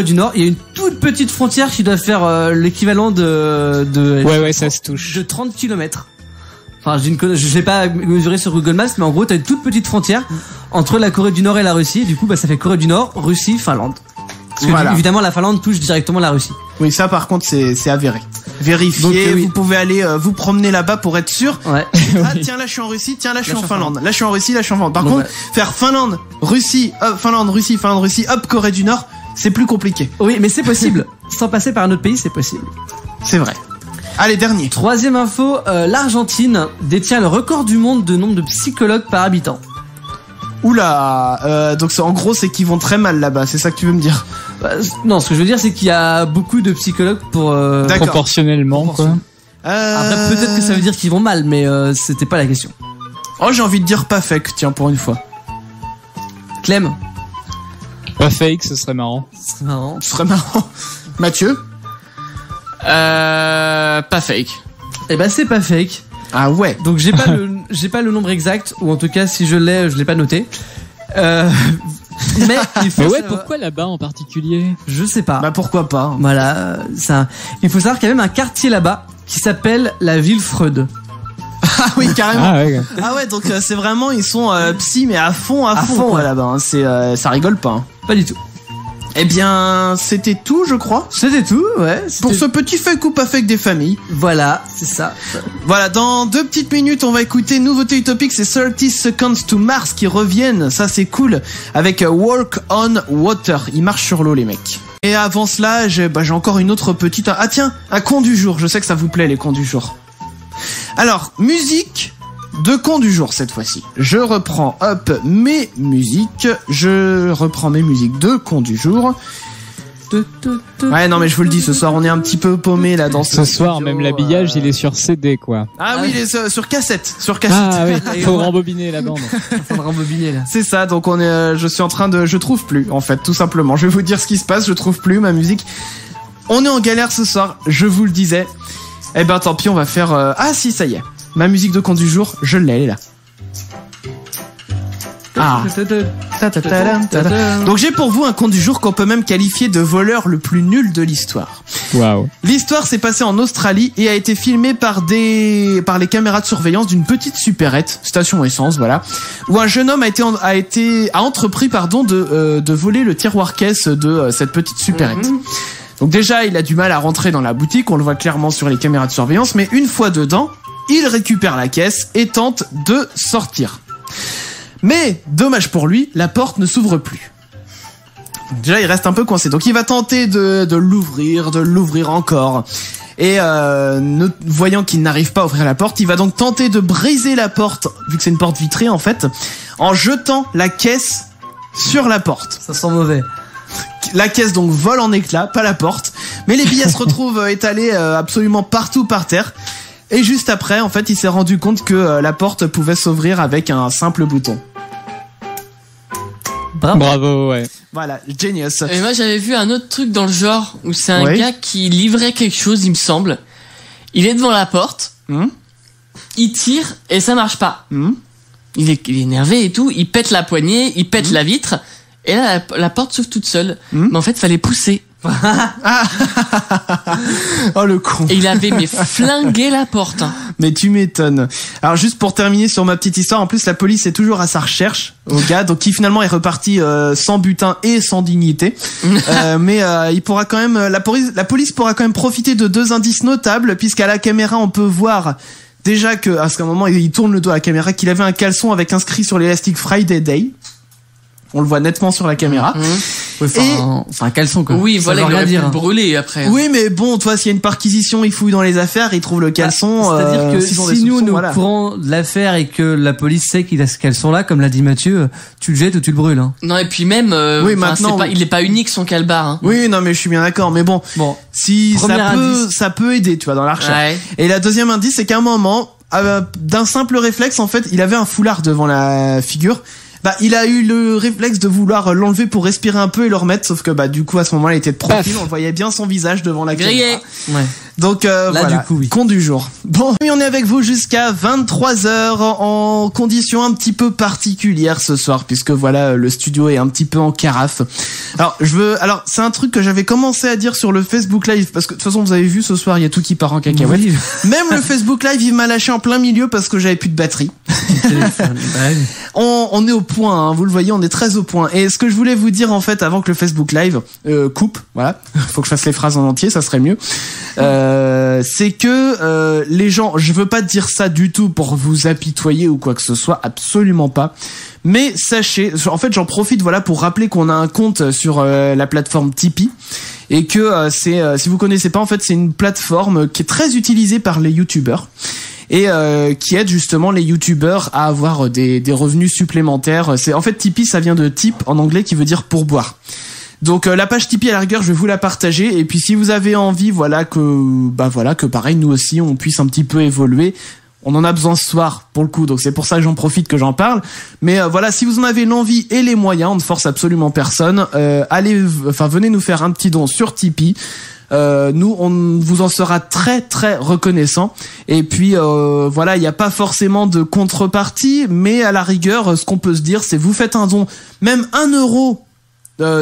du Nord, il y a une toute petite frontière qui doit faire l'équivalent de Ouais, ça se touche. de 30 km. Enfin, je sais pas mesurer sur Google Maps, mais en gros, t'as une toute petite frontière entre la Corée du Nord et la Russie. Et du coup, ça fait Corée du Nord, Russie, Finlande. Parce que évidemment, la Finlande touche directement la Russie. Oui, ça par contre, c'est avéré. Vérifiez, Donc, oui. vous pouvez aller vous promener là-bas pour être sûr. Ouais. Ah tiens, là je suis en Russie, tiens là je suis en Finlande. Là je suis en Russie, là je suis en Finlande. Par contre, faire Finlande, Russie, Finlande, Russie, hop, Corée du Nord, c'est plus compliqué. Oui, mais c'est possible. Sans passer par un autre pays, c'est possible. C'est vrai. Allez, dernier. Troisième info, l'Argentine détient le record du monde de nombre de psychologues par habitant. Oula, donc en gros c'est qu'ils vont très mal là-bas, c'est ça que tu veux me dire? Non, ce que je veux dire, c'est qu'il y a beaucoup de psychologues pour... D'accord. Proportionnellement, quoi. Après, peut-être que ça veut dire qu'ils vont mal, mais c'était pas la question. Oh, j'ai envie de dire pas fake, tiens, pour une fois. Clem. Pas fake, ce serait marrant. C'est marrant. Ce serait marrant. Mathieu? Pas fake. Eh ben, c'est pas fake. Ah ouais. Donc j'ai pas le nombre exact, ou en tout cas si je l'ai pas noté. Mais il faut savoir... pourquoi là-bas en particulier? Je sais pas. Bah pourquoi pas. Voilà, il faut savoir qu'il y a même un quartier là-bas qui s'appelle la Ville-Freud. Ah oui, carrément. Ah ouais, donc c'est vraiment, ils sont psy mais à fond quoi, ouais. là-bas. Hein. C'est ça rigole pas. Hein. Pas du tout. Eh bien, c'était tout, je crois. C'était tout, ouais. Pour ce petit fake ou pas fake des familles. Voilà, c'est ça. Voilà, dans 2 petites minutes, on va écouter nouveauté utopique, c'est 30 Seconds to Mars qui reviennent, ça c'est cool, avec Walk on Water, ils marchent sur l'eau les mecs. Et avant cela, j'ai encore une autre petite... Ah tiens, un con du jour, je sais que ça vous plaît les cons du jour. Alors, musique de con du jour cette fois-ci. Je reprends mes musiques de con du jour. Ouais, non, mais je vous le dis, ce soir, on est un petit peu paumé là dans ce soir, même l'habillage, il est sur CD, quoi. Ah oui, il est sur cassette. Ah oui, faut rembobiner la bande. Faut rembobiner là. C'est ça, donc je suis en train de, je trouve plus, en fait, tout simplement. Je vais vous dire ce qui se passe, je trouve plus ma musique. On est en galère ce soir, je vous le disais. Eh ben, tant pis, on va faire, ah si, ça y est. Ma musique de con du jour, je l'ai, elle est là. Ah. Donc j'ai pour vous un conte du jour qu'on peut même qualifier de voleur le plus nul de l'histoire. Waouh. L'histoire s'est passée en Australie et a été filmée par les caméras de surveillance d'une petite supérette, station essence, voilà, où un jeune homme a entrepris de voler le tiroir-caisse de cette petite supérette. Donc déjà, il a du mal à rentrer dans la boutique, on le voit clairement sur les caméras de surveillance, mais une fois dedans, il récupère la caisse et tente de sortir. Mais, dommage pour lui, la porte ne s'ouvre plus. Donc déjà, il reste un peu coincé. Donc il va tenter de l'ouvrir encore. Et voyant qu'il n'arrive pas à ouvrir la porte, il va donc tenter de briser la porte, vu que c'est une porte vitrée en fait, en jetant la caisse sur la porte. Ça sent mauvais. La caisse donc vole en éclats, pas la porte. Mais les billets se retrouvent étalés absolument partout par terre. Et juste après, en fait, il s'est rendu compte que la porte pouvait s'ouvrir avec un simple bouton. Bravo, ouais. Voilà, genius. Et moi, j'avais vu un autre truc dans le genre où c'est un gars qui livrait quelque chose, il me semble. Il est devant la porte, il tire et ça marche pas. Il est énervé et tout, il pète la poignée, il pète la vitre et là, la porte s'ouvre toute seule. Mais en fait, fallait pousser. Oh le con. Et il avait flingué la porte. Hein. Mais tu m'étonnes. Alors juste pour terminer sur ma petite histoire, en plus la police est toujours à sa recherche au gars, donc qui finalement est reparti sans butin et sans dignité. Mais il pourra quand même la police pourra quand même profiter de 2 indices notables, puisqu'à la caméra on peut voir déjà que à ce moment il tourne le dos à la caméra qu'il avait un caleçon avec inscrit sur l'élastique Friday Day. On le voit nettement sur la caméra. Enfin, un caleçon, quoi. Oui, voilà, il aurait pu le brûler après. Oui, mais bon, toi, s'il y a une perquisition, ils fouillent dans les affaires, ils trouvent le caleçon. C'est-à-dire que si nous, on est au courant de l'affaire et que la police sait qu'il a ce caleçon-là, comme l'a dit Mathieu, tu le jettes ou tu le brûles, hein. Non, et puis même, oui, maintenant, il est pas unique son calbar, hein. Oui, non, mais je suis bien d'accord, mais bon. Si ça peut aider, tu vois, dans la recherche. Ouais. Et la deuxième indice, c'est qu'à un moment, d'un simple réflexe, en fait, il avait un foulard devant la figure. Il a eu le réflexe de vouloir l'enlever pour respirer un peu et le remettre, sauf que du coup à ce moment-là il était de profil, on voyait bien son visage devant la caméra. Ouais. Donc là, voilà, du coup, oui. Con du jour. Bon, on est avec vous jusqu'à 23h en conditions un petit peu particulières ce soir, puisque voilà, le studio est un petit peu en carafe. Alors c'est un truc que j'avais commencé à dire sur le Facebook Live, parce que de toute façon vous avez vu ce soir il y a tout qui part en cacahuète. Oui. Même le Facebook Live il m'a lâché en plein milieu parce que j'avais plus de batterie. On est au point, hein, vous le voyez, on est très au point. Et ce que je voulais vous dire en fait avant que le Facebook Live coupe, voilà, faut que je fasse les phrases en entier, ça serait mieux. C'est que les gens, je veux pas dire ça du tout pour vous apitoyer ou quoi que ce soit, absolument pas. Mais sachez, en fait, j'en profite voilà pour rappeler qu'on a un compte sur la plateforme Tipeee et que si vous connaissez pas, en fait, c'est une plateforme qui est très utilisée par les youtubeurs. Et qui aide justement les youtubeurs à avoir des revenus supplémentaires. C'est en fait Tipeee, ça vient de tip en anglais qui veut dire pourboire. Donc la page Tipeee à la rigueur, je vais vous la partager et puis si vous avez envie que pareil nous aussi on puisse un petit peu évoluer. On en a besoin ce soir pour le coup, donc c'est pour ça que j'en profite que j'en parle. Mais voilà, si vous en avez l'envie et les moyens, on ne force absolument personne. Venez nous faire un petit don sur Tipeee. Nous on vous en sera très très reconnaissant et puis voilà, il n'y a pas forcément de contrepartie, mais à la rigueur ce qu'on peut se dire c'est vous faites un don même 1 euro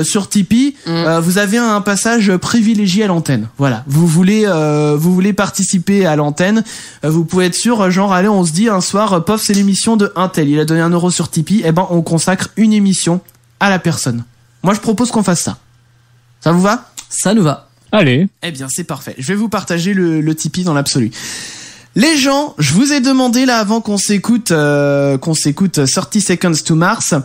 sur Tipeee, vous avez un passage privilégié à l'antenne. Voilà, vous voulez participer à l'antenne, vous pouvez être sûr, genre allez, on se dit un soir, pof, c'est l'émission de un tel, il a donné 1 euro sur Tipeee, et on consacre une émission à la personne. Moi je propose qu'on fasse ça. Ça vous va ? Ça nous va. Allez. Eh bien, c'est parfait. Je vais vous partager le Tipeee dans l'absolu. Les gens, je vous ai demandé là avant qu'on s'écoute 30 Seconds to Mars,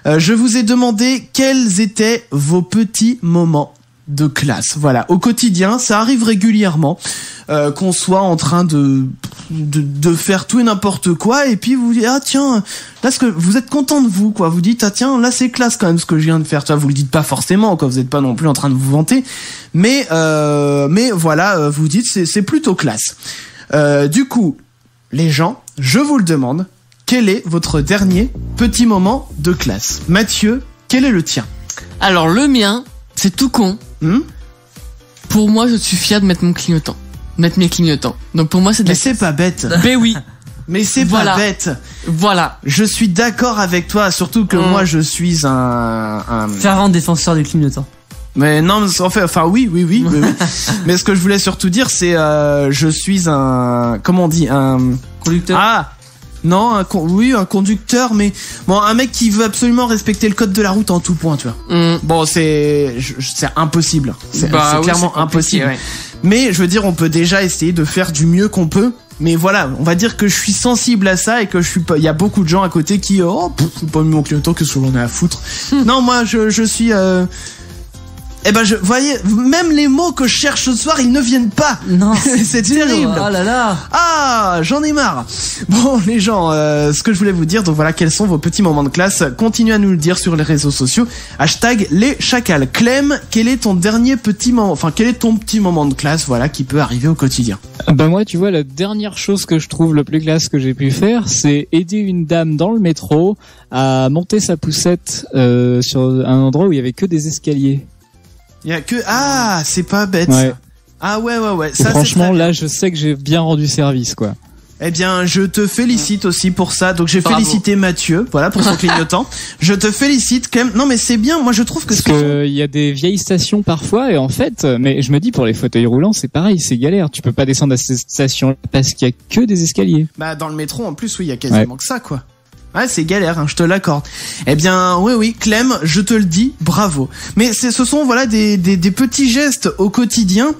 je vous ai demandé quels étaient vos petits moments de classe. Voilà, au quotidien, ça arrive régulièrement qu'on soit en train de faire tout et n'importe quoi et puis vous dites tiens, là ce que vous êtes content de vous quoi, vous dites tiens, là c'est classe quand même ce que je viens de faire. Vous le dites pas forcément quoi, vous êtes pas non plus en train de vous vanter, mais voilà, vous dites c'est plutôt classe. Du coup, les gens, je vous le demande, quel est votre dernier petit moment de classe ? Mathieu, quel est le tien ? Alors le mien, c'est tout con. Pour moi, je suis fier de mettre mes clignotants. Donc pour moi, c'est de la... Mais c'est pas bête. Ben oui. Mais c'est pas bête. Voilà. Je suis d'accord avec toi, surtout que moi, je suis un fervent défenseur du clignotant. Mais non, oui. Mais ce que je voulais surtout dire, c'est je suis un conducteur. Ah non, un conducteur, mais bon, un mec qui veut absolument respecter le code de la route en tout point, tu vois. Bon, c'est impossible. C'est clairement impossible. Ouais. Mais je veux dire, on peut déjà essayer de faire du mieux qu'on peut. Mais voilà, on va dire que je suis sensible à ça et que il y a beaucoup de gens à côté qui j'ai pas mis mon clignotant, qu'est-ce que j'en ai à foutre. Non, moi je suis voyez, même les mots que je cherche ce soir, ils ne viennent pas. Non, c'est terrible. Oh là là. Ah, j'en ai marre. Bon, les gens, ce que je voulais vous dire, donc voilà, quels sont vos petits moments de classe ? Continuez à nous le dire sur les réseaux sociaux. #leschacals. Clem, quel est ton petit moment de classe, voilà, qui peut arriver au quotidien ? Moi, tu vois, la dernière chose que je trouve le plus classe que j'ai pu faire, c'est aider une dame dans le métro à monter sa poussette sur un endroit où il y avait que des escaliers. Il y a que c'est pas bête. Ouais. Ah ouais. Ça, franchement, c'est là, je sais que j'ai bien rendu service, quoi. Eh bien, je te félicite aussi pour ça. Donc, j'ai félicité Mathieu, voilà, pour son clignotant. Je te félicite quand même. Non, mais c'est bien. Moi, je trouve que il y a des vieilles stations parfois, et en fait, mais je me dis pour les fauteuils roulants, c'est pareil, c'est galère. Tu peux pas descendre à cette station parce qu'il y a que des escaliers. Bah, dans le métro, en plus, oui, il y a quasiment que ça, quoi. Ouais, c'est galère, hein, je te l'accorde. Eh bien, oui, Clem, je te le dis, bravo. Mais ce sont, voilà, des petits gestes au quotidien.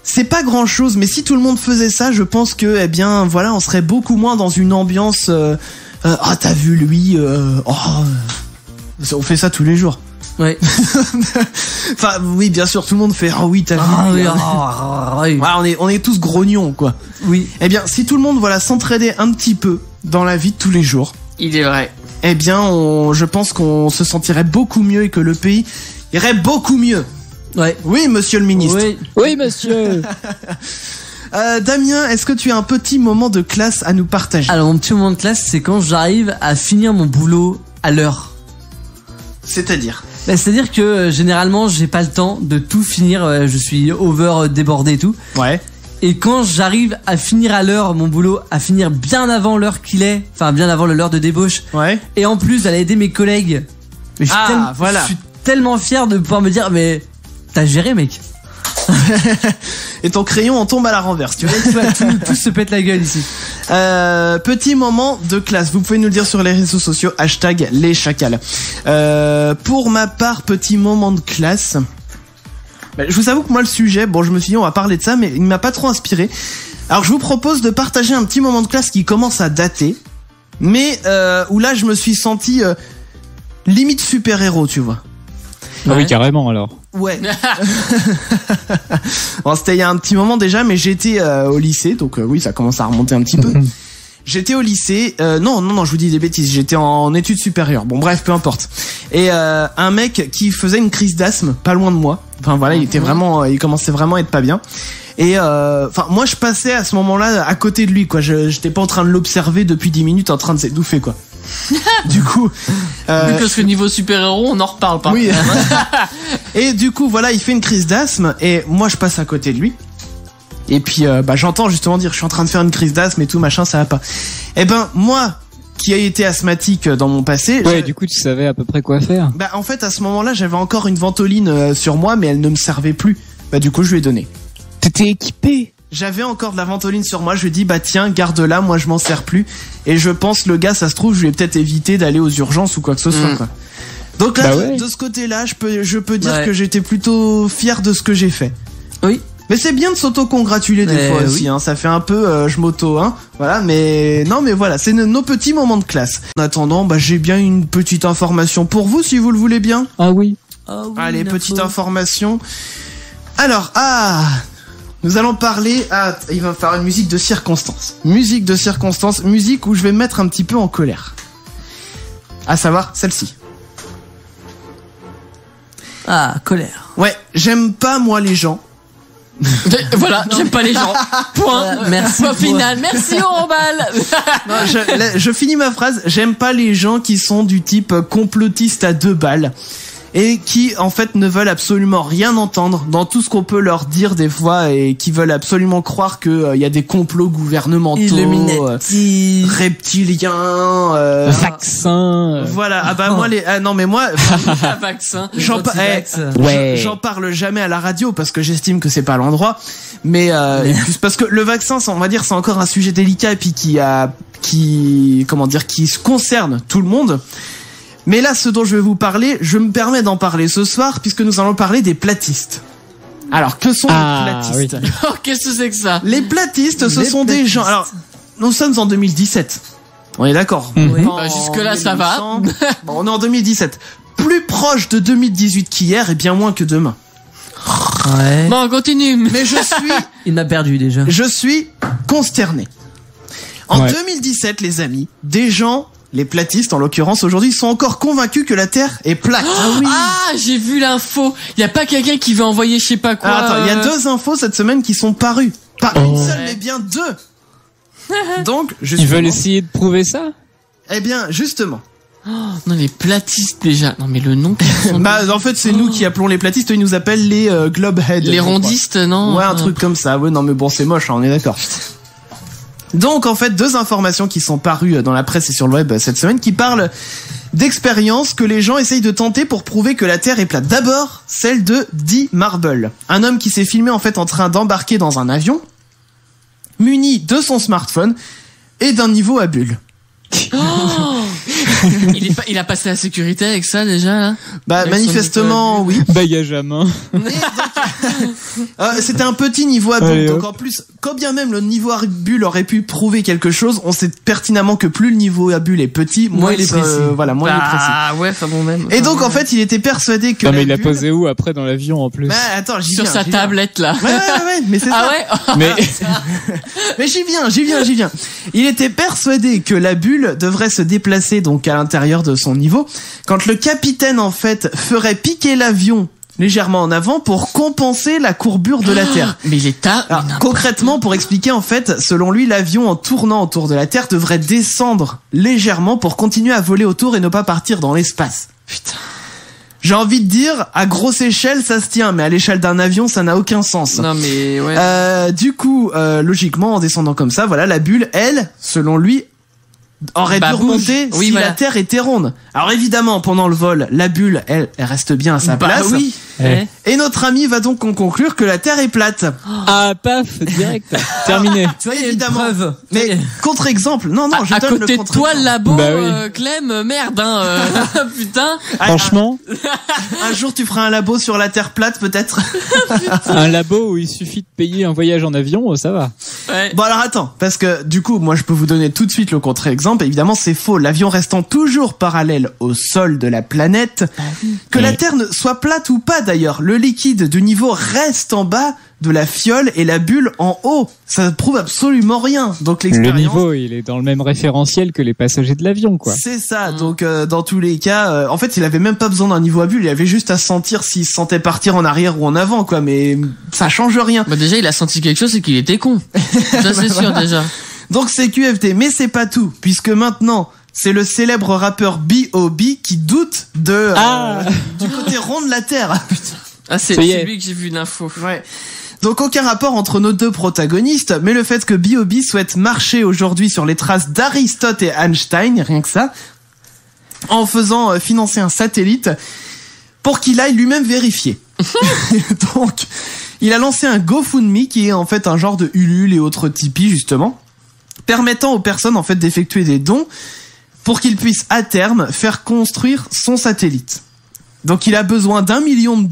C'est pas grand chose, mais si tout le monde faisait ça, je pense que, eh bien, voilà, on serait beaucoup moins dans une ambiance, t'as vu lui, on fait ça tous les jours. Ouais. Enfin, oui, bien sûr, tout le monde fait, oui, t'as vu. Ouais, on est tous grognons, quoi. Oui. Eh bien, si tout le monde, voilà, s'entraidait un petit peu dans la vie de tous les jours. Il est vrai. Eh bien, je pense qu'on se sentirait beaucoup mieux et que le pays irait beaucoup mieux. Ouais. Oui, monsieur le ministre. Oui, monsieur. Damien, est-ce que tu as un petit moment de classe à nous partager? Alors, mon petit moment de classe, c'est quand j'arrive à finir mon boulot à l'heure. C'est-à-dire? C'est-à-dire que généralement, j'ai pas le temps de tout finir. Je suis débordé et tout. Ouais. Et quand j'arrive à finir à l'heure mon boulot, à finir bien avant l'heure qu'il est, enfin bien avant l'heure de débauche. Ouais. Et en plus, d'aller aider mes collègues. Mais je suis tellement fier de pouvoir me dire, mais t'as géré, mec. Et ton crayon en tombe à la renverse, tu vois. tout se pète la gueule ici. Petit moment de classe. Vous pouvez nous le dire sur les réseaux sociaux. #leschacals. Pour ma part, petit moment de classe. Je vous avoue que moi, le sujet, je me suis dit, on va parler de ça, mais il m'a pas trop inspiré. Alors, je vous propose de partager un petit moment de classe qui commence à dater, mais où là, je me suis senti limite super-héros, tu vois. Ah oui, carrément, alors. Ouais. Bon, c'était il y a un petit moment déjà, mais j'étais au lycée, donc oui, ça commence à remonter un petit peu. J'étais au lycée, non, je vous dis des bêtises, j'étais en études supérieures. Bon, bref, peu importe. Et un mec qui faisait une crise d'asthme, pas loin de moi. Enfin voilà, il commençait vraiment à être pas bien. Et moi, je passais à ce moment-là à côté de lui, quoi. J'étais pas en train de l'observer depuis 10 minutes en train de s'étouffer, quoi. Du coup, parce que niveau super-héros, on en reparle pas. Oui. Et du coup, voilà, il fait une crise d'asthme et moi, je passe à côté de lui. Et puis, j'entends justement dire, je suis en train de faire une crise d'asthme et tout, machin, ça va pas. Eh ben, moi, qui ai été asthmatique dans mon passé. Ouais, du coup, tu savais à peu près quoi faire. En fait, à ce moment-là, j'avais encore une ventoline sur moi, mais elle ne me servait plus. Du coup, je lui ai donné. T'étais équipé. J'avais encore de la ventoline sur moi, je lui ai dit, tiens, garde-la, moi je m'en sers plus. Et je pense, le gars, ça se trouve, je lui ai peut-être évité d'aller aux urgences ou quoi que ce soit, quoi. Donc là, de ce côté-là, je peux dire que j'étais plutôt fier de ce que j'ai fait. Oui. Mais c'est bien de s'auto-congratuler des fois aussi, hein. Ça fait un peu, je m'auto, hein. Voilà, mais voilà, c'est nos petits moments de classe. En attendant, j'ai bien une petite information pour vous, si vous le voulez bien. Ah oui. Allez, petite information. Alors, nous allons parler, il va faire une musique de circonstance. Musique de circonstance, musique où je vais me mettre un petit peu en colère. À savoir, celle-ci. Ah, colère. Ouais, j'aime pas, moi, les gens. Voilà, j'aime pas les gens. Point. Merci. Point final. Merci, Orobal. Non, je finis ma phrase. J'aime pas les gens qui sont du type complotiste à 2 balles. Et qui en fait ne veulent absolument rien entendre dans tout ce qu'on peut leur dire des fois et qui veulent absolument croire que y a des complots gouvernementaux, reptiliens, vaccins. Voilà. Moi vaccin. J'en parle jamais à la radio parce que j'estime que c'est pas l'endroit. Mais et plus parce que le vaccin, on va dire, c'est encore un sujet délicat et puis qui se concerne tout le monde. Mais là, ce dont je vais vous parler, je me permets d'en parler ce soir puisque nous allons parler des platistes. Alors, que sont les platistes? Oui. Oh, qu'est-ce que c'est que ça? Les platistes, ce sont des gens... Alors, nous sommes en 2017. On est d'accord? Oui. Jusque-là, ça va. On est en 2017. Plus proche de 2018 qu'hier et bien moins que demain. Ouais. Bon, continue. Mais je suis... Il m'a perdu déjà. Je suis consterné. En 2017, les amis, des gens... Les platistes, en l'occurrence, aujourd'hui, sont encore convaincus que la Terre est plate. J'ai vu l'info. Y a pas quelqu'un qui veut envoyer je sais pas quoi. Attends, il y a 2 infos cette semaine qui sont parues. Pas une seule, mais bien 2. Donc, ils veulent essayer de prouver ça? Eh bien, justement. Non, les platistes déjà. Non, mais le nom. En fait, c'est nous qui appelons les platistes. Ils nous appellent les globeheads. Les rondistes, non? Ouais, un truc comme ça. Ouais, non, mais bon, c'est moche, hein, on est d'accord. Donc en fait, 2 informations qui sont parues dans la presse et sur le web cette semaine qui parlent d'expériences que les gens essayent de tenter pour prouver que la Terre est plate. D'abord, celle de Dee Marble, un homme qui s'est filmé en fait en train d'embarquer dans un avion, muni de son smartphone et d'un niveau à bulles. Il a passé la sécurité avec ça déjà là. Bah avec manifestement oui. Bagage à main. C'était un petit niveau à bulles, donc en plus, quand bien même le niveau à bulles aurait pu prouver quelque chose, on sait pertinemment que plus le niveau à bulles est petit, moins il est précis. Voilà, moins il est précis. Ah ouais, enfin bon même. Et donc en fait, il était persuadé que. Non mais il l'a posé où après dans l'avion en plus? Bah attends, sur sa tablette là. Ouais, mais c'est ça. Ah ouais. Mais j'y viens. Il était persuadé que la bulle devrait se déplacer donc à l'intérieur de son niveau quand le capitaine en fait ferait piquer l'avion légèrement en avant pour compenser la courbure de la Terre. Mais il est tard. Concrètement, pour expliquer en fait, selon lui, l'avion en tournant autour de la Terre devrait descendre légèrement pour continuer à voler autour et ne pas partir dans l'espace. Putain. J'ai envie de dire, à grosse échelle, ça se tient, mais à l'échelle d'un avion, ça n'a aucun sens. Non, mais ouais. Du coup, logiquement, en descendant comme ça, voilà, la bulle, elle, selon lui, aurait dû remonter si la Terre était ronde. Alors évidemment, pendant le vol, la bulle, elle reste bien à sa place. Oui. Et notre ami va donc conclure que la Terre est plate. Ah, paf, direct. Terminé. Tu vois, évidemment. Mais contre-exemple, non, je à donne côté le de toi, le labo, oui. Clem, merde, putain. Franchement. Un jour, tu feras un labo sur la Terre plate, peut-être. Un labo où il suffit de payer un voyage en avion, ça va. Ouais. Bon alors attends, parce que du coup, moi je peux vous donner tout de suite le contre-exemple. Évidemment, c'est faux. L'avion restant toujours parallèle au sol de la planète, que la Terre ne soit plate ou pas d'ailleurs, le liquide du niveau reste en bas de la fiole et la bulle en haut. Ça ne prouve absolument rien. Donc l'expérience. Le niveau, il est dans le même référentiel que les passagers de l'avion, quoi. C'est ça. Donc dans tous les cas, en fait, il avait même pas besoin d'un niveau à bulle. Il avait juste à sentir s'il se sentait partir en arrière ou en avant, quoi. Mais ça change rien. Bah déjà, il a senti quelque chose, c'est qu'il était con. Ça c'est sûr déjà. Donc c'est QFT, mais c'est pas tout, puisque maintenant c'est le célèbre rappeur B.O.B qui doute de du côté rond de la Terre. Ah c'est lui que j'ai vu une info. Ouais. Donc aucun rapport entre nos 2 protagonistes, mais le fait que B.O.B souhaite marcher aujourd'hui sur les traces d'Aristote et Einstein, rien que ça, en faisant financer un satellite pour qu'il aille lui-même vérifier. Donc il a lancé un GoFundMe qui est en fait un genre de Ulule et autres Tipeee justement, permettant aux personnes en fait d'effectuer des dons pour qu'ils puissent à terme faire construire son satellite. Donc il a besoin $1 million.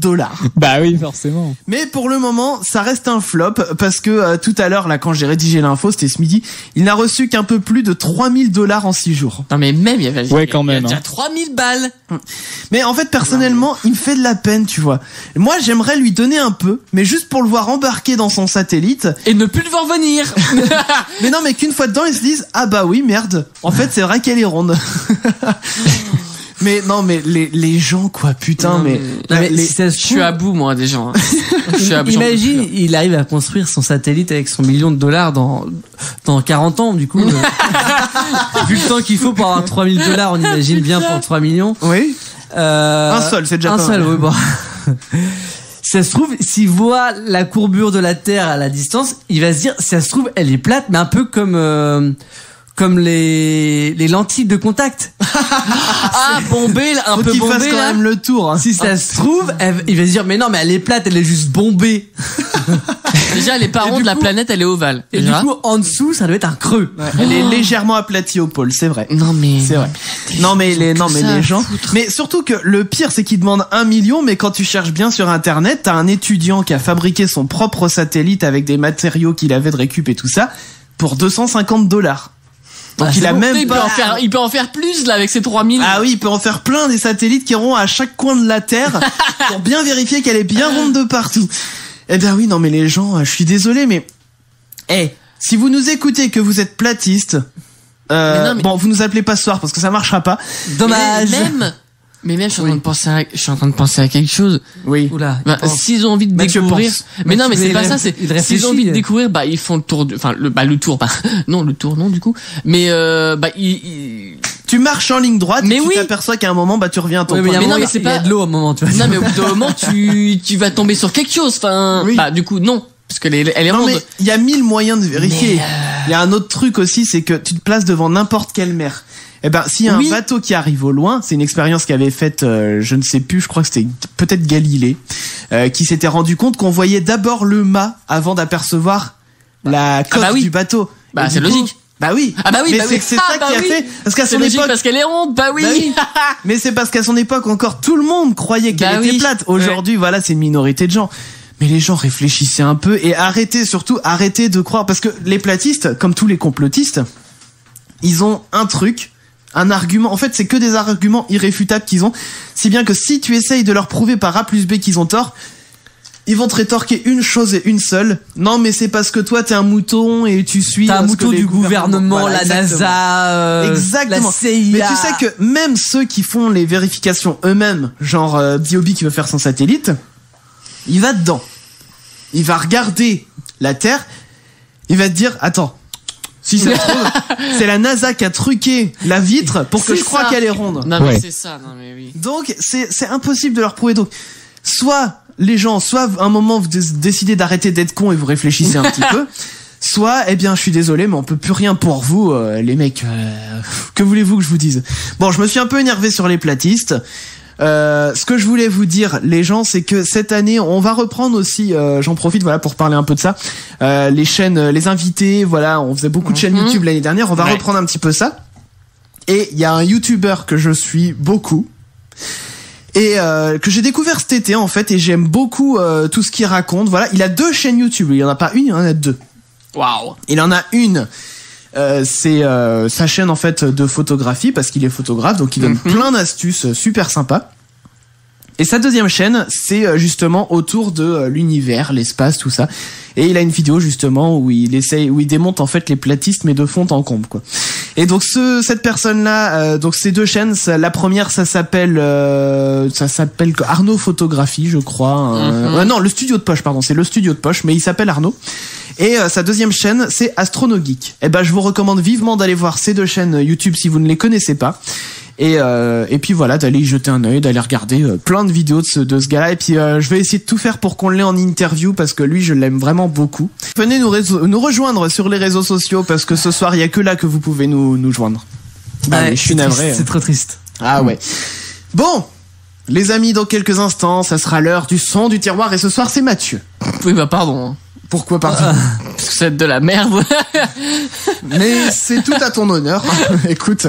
Bah oui, forcément. Mais pour le moment, ça reste un flop parce que tout à l'heure, là, quand j'ai rédigé l'info, c'était ce midi, il n'a reçu qu'un peu plus de $3,000 en 6 jours. Non mais même, il y avait quand même, déjà 3,000 balles. Mais en fait, personnellement, il me fait de la peine, tu vois. Moi, j'aimerais lui donner un peu, mais juste pour le voir embarquer dans son satellite. Et ne plus le voir venir. Mais non, mais qu'une fois dedans, ils se disent, ah bah oui, merde. En fait, c'est vrai qu'elle est ronde. Mais non, mais les gens, quoi, putain, mais je suis à bout, moi, des gens. Imagine, il arrive à construire son satellite avec son $1 million dans 40 ans, du coup. Vu le temps qu'il faut pour avoir $3,000, on imagine bien pour 3 millions. Oui. Un seul, c'est déjà un pas seul, mal. oui, bon. Ça se trouve, s'il voit la courbure de la Terre à la distance, il va se dire, ça se trouve, elle est plate, mais un peu comme les lentilles de contact. Bombée, un Faut peu qu'il bombée fasse quand là. même le tour. Hein. Si ça se trouve, il va se dire, mais non, mais elle est plate, elle est juste bombée. Déjà, elle est pas ronde, la planète, elle est ovale. Et déjà. du coup, en dessous, ça doit être un creux. Ouais, elle est légèrement aplatie au pôle, c'est vrai. Non mais c'est vrai. Non mais les gens. Mais surtout que le pire, c'est qu'ils demandent $1 million, mais quand tu cherches bien sur internet, t'as un étudiant qui a fabriqué son propre satellite avec des matériaux qu'il avait de récup et tout ça pour $250. Donc il a même pas. Il peut en faire plus là avec ses 3,000. Ah oui, il peut en faire plein des satellites qui iront à chaque coin de la Terre pour bien vérifier qu'elle est bien ronde de partout. Eh bien oui, non mais les gens, je suis désolé, mais si vous nous écoutez que vous êtes platiste, bon, vous nous appelez pas ce soir parce que ça marchera pas. Dommage. Mais même, je suis en train de penser à quelque chose. Oui. Oula. S'ils ont envie de découvrir. Mais non, mais c'est pas ça, s'ils ont envie de découvrir, ils font le tour le tour non, du coup. Mais, tu marches en ligne droite, mais et tu t'aperçois qu'à un moment, tu reviens à ton point. Mais non, mais c'est pas. Il y a de l'eau à un moment, tu vois. Non, mais au bout d'un moment, tu vas tomber sur quelque chose. Enfin, oui. du coup, non. Parce qu'elle est non, ronde. mais il y a 1000 moyens de vérifier. Il y a un autre truc aussi, c'est que tu te places devant n'importe quelle mer. Eh ben, s'il y a un bateau qui arrive au loin, c'est une expérience qu'avait faite, je ne sais plus, je crois que c'était peut-être Galilée, qui s'était rendu compte qu'on voyait d'abord le mât avant d'apercevoir la coque du bateau. Bah, c'est logique. Bah oui. Ah bah oui, mais bah c'est ça qui a fait, parce qu'à son époque, parce qu'elle est ronde, bah oui. Mais c'est parce qu'à son époque encore tout le monde croyait qu'elle était plate. Aujourd'hui, voilà, c'est une minorité de gens. Mais les gens réfléchissaient un peu et arrêtez de croire, parce que les platistes, comme tous les complotistes, ils ont un argument. En fait, c'est que des arguments irréfutables qu'ils ont. Si bien que si tu essayes de leur prouver par A plus B qu'ils ont tort, ils vont te rétorquer une chose et une seule. Non, mais c'est parce que toi, t'es un mouton et tu suis... T'es un mouton du gouvernement, voilà, la NASA, exactement. La CIA. Mais tu sais que même ceux qui font les vérifications eux-mêmes, genre Diobi qui veut faire son satellite, il va dedans. Il va regarder la Terre. Il va te dire, attends, si ça se trouve, c'est la NASA qui a truqué la vitre pour que je croie qu'elle est ronde. Non, mais c'est ça, non, mais oui. Donc, c'est impossible de leur prouver. Donc, soit les gens, soit à un moment vous décidez d'arrêter d'être cons et vous réfléchissez un petit peu, soit, eh bien, je suis désolé, mais on peut plus rien pour vous, les mecs. Que voulez-vous que je vous dise? Bon, je me suis un peu énervé sur les platistes. Ce que je voulais vous dire, les gens, c'est que cette année, on va reprendre aussi, j'en profite, voilà, pour parler un peu de ça, les chaînes, les invités, voilà, on faisait beaucoup de chaînes YouTube l'année dernière, on va reprendre un petit peu ça. Et il y a un YouTuber que je suis beaucoup, et que j'ai découvert cet été, en fait, et j'aime beaucoup tout ce qu'il raconte. Voilà, il a 2 chaînes YouTube, il y en a pas une, il en a 2. Waouh. Il en a une. C'est sa chaîne en fait de photographie, parce qu'il est photographe, donc il donne plein d'astuces super sympas. Et sa deuxième chaîne, c'est justement autour de l'univers, l'espace, tout ça. Et il a une vidéo justement où il démonte en fait les platistes, mais de fond en comble, quoi. Et donc cette personne-là, donc ces 2 chaînes, la première ça s'appelle Arnaud Photographie, je crois. Non, le studio de poche, pardon, c'est le studio de poche, mais il s'appelle Arnaud. Et sa deuxième chaîne, c'est Astronogeek. Et ben, je vous recommande vivement d'aller voir ces 2 chaînes YouTube si vous ne les connaissez pas. Et puis voilà, d'aller y jeter un œil, d'aller regarder plein de vidéos de ce gars-là. Et puis je vais essayer de tout faire pour qu'on l'ait en interview, parce que lui, je l'aime vraiment beaucoup. Venez nous rejoindre sur les réseaux sociaux, parce que ce soir, il y a que là que vous pouvez nous joindre. Ouais, je suis navré. C'est trop triste. Ah ouais. Bon, les amis, dans quelques instants, ça sera l'heure du son du tiroir, et ce soir, c'est Mathieu. Oui, bah pardon. Pourquoi pardon? Parce que c'est de la merde. Mais c'est tout à ton honneur. Écoute.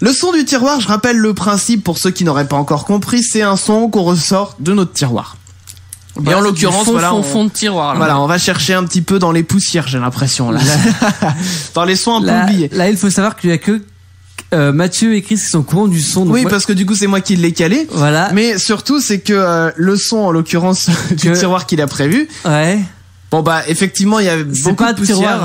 Le son du tiroir, je rappelle le principe pour ceux qui n'auraient pas encore compris, c'est un son qu'on ressort de notre tiroir. Et en l'occurrence, fond de tiroir. Là. Voilà, on va chercher un petit peu dans les poussières, j'ai l'impression là. Dans les sons un peu oubliés. Là, il faut savoir qu'il y a que Mathieu et Chris qui sont au courant du son. Oui, parce que du coup, c'est moi qui l'ai calé. Voilà. Mais surtout, c'est que le son, en l'occurrence, du tiroir qu'il a prévu. Ouais. Bon bah effectivement il y a beaucoup de poussière.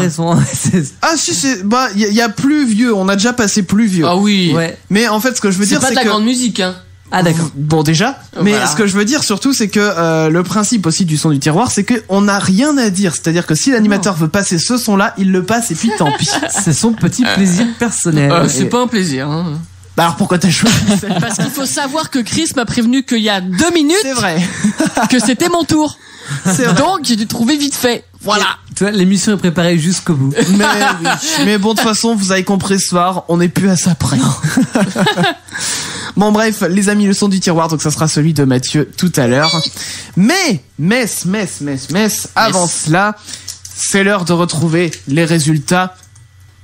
Ah si c'est il y a plus vieux, on a déjà passé plus vieux. Ah oui. Ouais. Mais en fait ce que je veux dire c'est pas de la grande musique hein. Ah d'accord. Bon déjà, mais voilà. Ce que je veux dire surtout c'est que le principe aussi du son du tiroir c'est que on n'a rien à dire, c'est-à-dire que si l'animateur veut passer ce son-là, il le passe et puis tant pis. C'est son petit plaisir personnel. C'est pas un plaisir hein. Bah alors pourquoi t'as choisi? Parce qu'il faut savoir que Chris m'a prévenu qu'il y a 2 minutes. C'est vrai. Que c'était mon tour. Donc j'ai dû trouver vite fait. Voilà. Tu vois, l'émission est préparée jusqu'au bout. Mais bon, de toute façon, vous avez compris ce soir, on n'est plus à ça près. Bon bref, les amis, le son du tiroir, donc ça sera celui de Mathieu tout à l'heure. Mais, avant cela, c'est l'heure de retrouver les résultats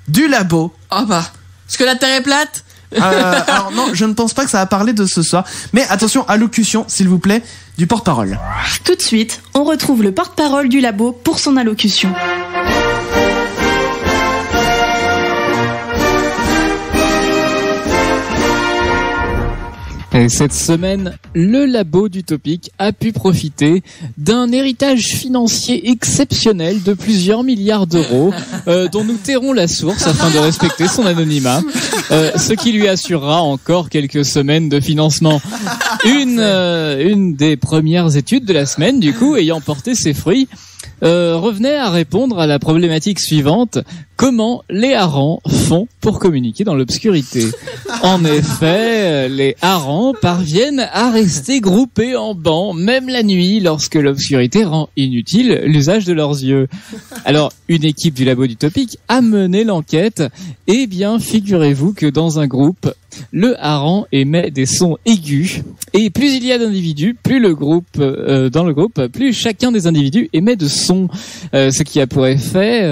du labo. Oh bah, est-ce que la Terre est plate? Alors non, je ne pense pas que ça va parler de ce soir. Mais attention, allocution, s'il vous plaît, du porte-parole. Tout de suite, on retrouve le porte-parole du labo pour son allocution. Et cette semaine, le labo d'Utopic a pu profiter d'un héritage financier exceptionnel de plusieurs milliards d'euros, dont nous tairons la source afin de respecter son anonymat, ce qui lui assurera encore quelques semaines de financement. Une des premières études de la semaine, du coup, ayant porté ses fruits, revenait à répondre à la problématique suivante: Comment les harengs font pour communiquer dans l'obscurité? En effet, les harengs parviennent à rester groupés en bancs, même la nuit, lorsque l'obscurité rend inutile l'usage de leurs yeux. Alors, une équipe du labo d'Utopique a mené l'enquête. Eh bien, figurez-vous que dans un groupe, le hareng émet des sons aigus. Et plus il y a d'individus, plus le groupe, dans le groupe, plus chacun des individus émet de sons. Ce qui a pour effet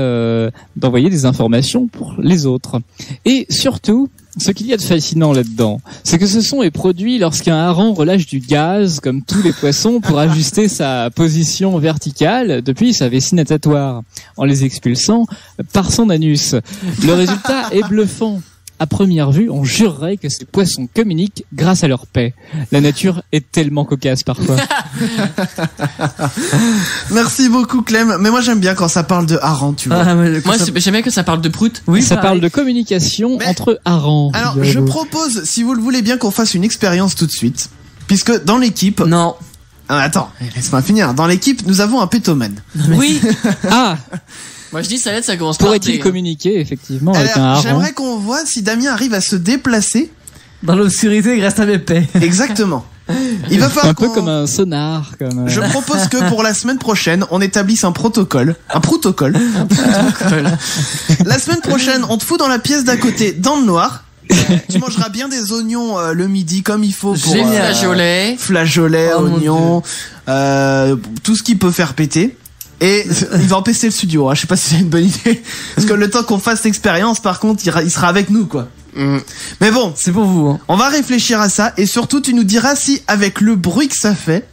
d'envoyer des informations pour les autres. Et surtout, ce qu'il y a de fascinant là-dedans, c'est que ce son est produit lorsqu'un hareng relâche du gaz, comme tous les poissons, pour ajuster sa position verticale depuis sa vessie natatoire, en les expulsant par son anus. Le résultat est bluffant. À première vue, on jurerait que ces poissons communiquent grâce à leur paix. La nature est tellement cocasse parfois. Merci beaucoup Clem. Mais moi j'aime bien quand ça parle de hareng, tu vois. Moi j'aime bien que ça parle de prout. Oui, ça parle de communication entre harengs. Alors je propose, si vous le voulez bien, qu'on fasse une expérience tout de suite. Puisque dans l'équipe... Non. Attends, laisse-moi finir. Dans l'équipe, nous avons un pétomane. Oui. Ah. Moi je dis ça commence par pourrait-il communiquer effectivement avec un hareng? J'aimerais qu'on voit si Damien arrive à se déplacer dans l'obscurité grâce à mes paix. Exactement. Il va falloir un peu comme un sonar. Je propose que pour la semaine prochaine, on établisse un protocole. Un protocole. La semaine prochaine, on te fout dans la pièce d'à côté, dans le noir. Tu mangeras bien des oignons le midi comme il faut pour flageolets, oignons, tout ce qui peut faire péter. Et il va empêcher le studio, hein. Je sais pas si c'est une bonne idée. Parce que le temps qu'on fasse l'expérience, par contre, il sera avec nous, quoi. Mais bon, c'est pour vous, hein. On va réfléchir à ça. Et surtout, tu nous diras si, avec le bruit que ça fait,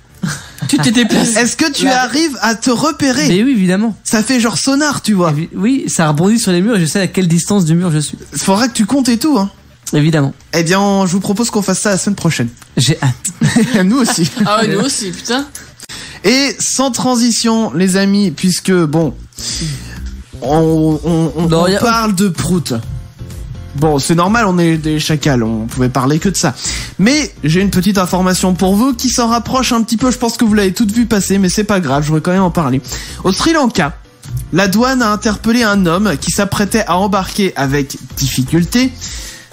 tu t'es déplacé. Est-ce que tu arrives à te repérer? Mais oui, évidemment. Ça fait genre sonar, tu vois. Oui, ça rebondit sur les murs et je sais à quelle distance du mur je suis. Faudra que tu comptes et tout, hein. Évidemment. Eh bien, je vous propose qu'on fasse ça la semaine prochaine. J'ai hâte. Nous aussi. Ah ouais, nous aussi, putain. Et sans transition, les amis, puisque bon, on parle de prout. Bon, c'est normal, on est des chacals, on pouvait parler que de ça. Mais j'ai une petite information pour vous qui s'en rapproche un petit peu. Je pense que vous l'avez toutes vu passer, mais c'est pas grave, je voudrais quand même en parler. Au Sri Lanka, la douane a interpellé un homme qui s'apprêtait à embarquer avec difficulté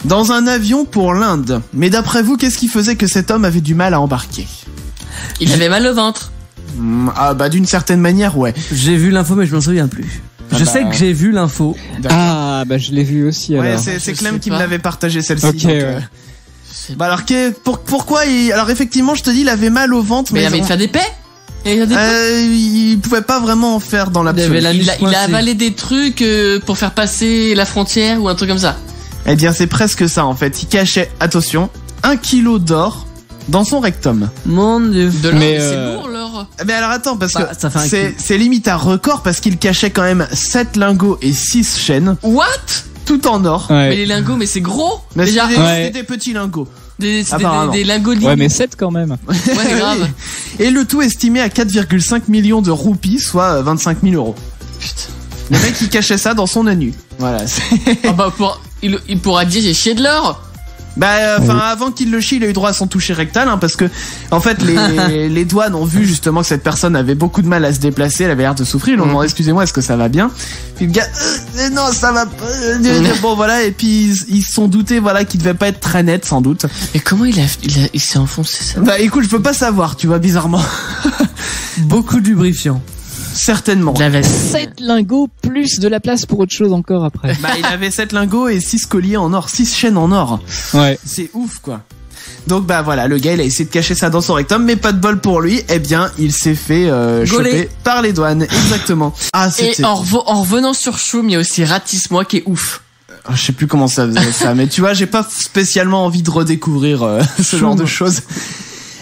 dans un avion pour l'Inde. Mais d'après vous, qu'est-ce qui faisait que cet homme avait du mal à embarquer? Il avait mal au ventre. Ah bah d'une certaine manière, ouais. J'ai vu l'info mais je m'en souviens plus. Je sais que j'ai vu l'info. Ah bah je l'ai vu aussi. Ouais, alors. c'est Clem qui me l'avait partagé celle-ci. Ok. Ouais. Bah alors pourquoi alors effectivement je te dis il avait mal au ventre mais il avait fait des paix. Il pouvait pas vraiment en faire dans l'absolu. Il a avalé des trucs pour faire passer la frontière ou un truc comme ça. Eh bien c'est presque ça en fait. Il cachait, attention, 1 kilo d'or dans son rectum. Mon Dieu. Mais c'est lourd l'or. Mais alors attends, parce que c'est limite un record parce qu'il cachait quand même 7 lingots et 6 chaînes. What? Tout en or. Ouais. Mais les lingots, mais c'est gros. Mais c'est des petits lingots. Des lingots de ouais, mais 7 quand même. Ouais, grave. Et le tout estimé à 4,5 millions de roupies, soit 25 000 euros. Putain. Le mec il cachait ça dans son anus. Voilà. Ah bah il pourra dire j'ai chié de l'or. Bah, enfin, avant qu'il le chie, il a eu droit à son toucher rectal, hein, parce que, en fait, les douanes ont vu justement que cette personne avait beaucoup de mal à se déplacer, elle avait l'air de souffrir, ils lui ont demandé, excusez-moi, est-ce que ça va bien? Puis le gars, non, ça va pas, bon, voilà, et puis ils se sont doutés, voilà, qu'il devait pas être très net, sans doute. Mais comment il s'est enfoncé ça? Bah, écoute, je peux pas savoir, tu vois, bizarrement. Beaucoup de lubrifiant. Certainement. Il avait 7 lingots plus de la place pour autre chose encore après. Bah, il avait 7 lingots et 6 colliers en or, 6 chaînes en or. Ouais. C'est ouf, quoi. Donc, bah voilà, le gars, il a essayé de cacher ça dans son rectum, mais pas de bol pour lui. Eh bien, il s'est fait choper par les douanes. Exactement. Ah, et en revenant sur Choum, il y a aussi Ratisme-moi qui est ouf. Je sais plus comment ça faisait ça, mais tu vois, j'ai pas spécialement envie de redécouvrir ce genre de choses.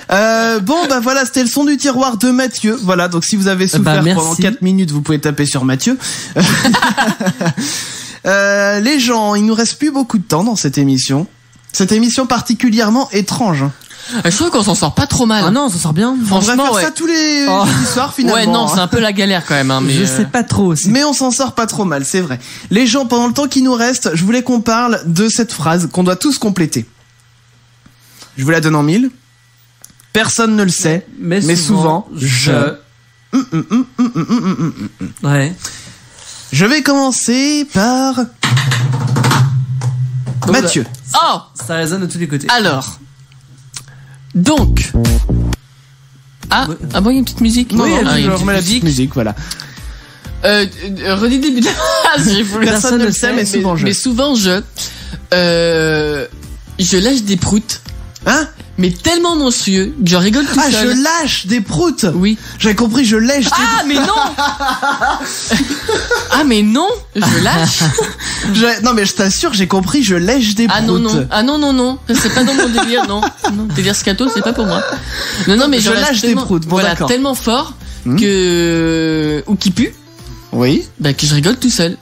Bon bah voilà, c'était le son du tiroir de Mathieu. Voilà, donc si vous avez souffert pendant 4 minutes, vous pouvez taper sur Mathieu. Les gens, il nous reste plus beaucoup de temps dans cette émission. Cette émission particulièrement étrange. Je trouve qu'on s'en sort pas trop mal. Ah non, on s'en sort bien. Franchement, on devrait faire ça tous les soirs finalement. Ouais, non, c'est un peu la galère quand même. Hein, mais je sais pas trop aussi. Mais on s'en sort pas trop mal, c'est vrai. Les gens, pendant le temps qui nous reste, je voulais qu'on parle de cette phrase qu'on doit tous compléter. Je vous la donne en 1000. Personne ne le sait, mais souvent, je... Ouais. Je vais commencer par Mathieu. Oh, ça résonne de tous les côtés. Alors, donc, bon, il y a une petite musique. Non, il y a je remets la petite musique, voilà. Redis le début de la phrase. Personne ne le sait, mais souvent mais souvent je lâche des proutes. Hein? Mais tellement monstrueux que je rigole tout seul. Ah, je lâche des proutes. Oui. J'avais compris, je lèche des proutes. Ah, mais non. Ah, mais non, je lâche. Non, mais je t'assure, j'ai compris, je lèche des proutes. Ah non. C'est pas dans mon délire, non. Délire scato, c'est pas pour moi. Non, mais je lâche des proutes. Bon, voilà, d'accord. tellement fort que ou qui pue. Oui. Bah que je rigole tout seul.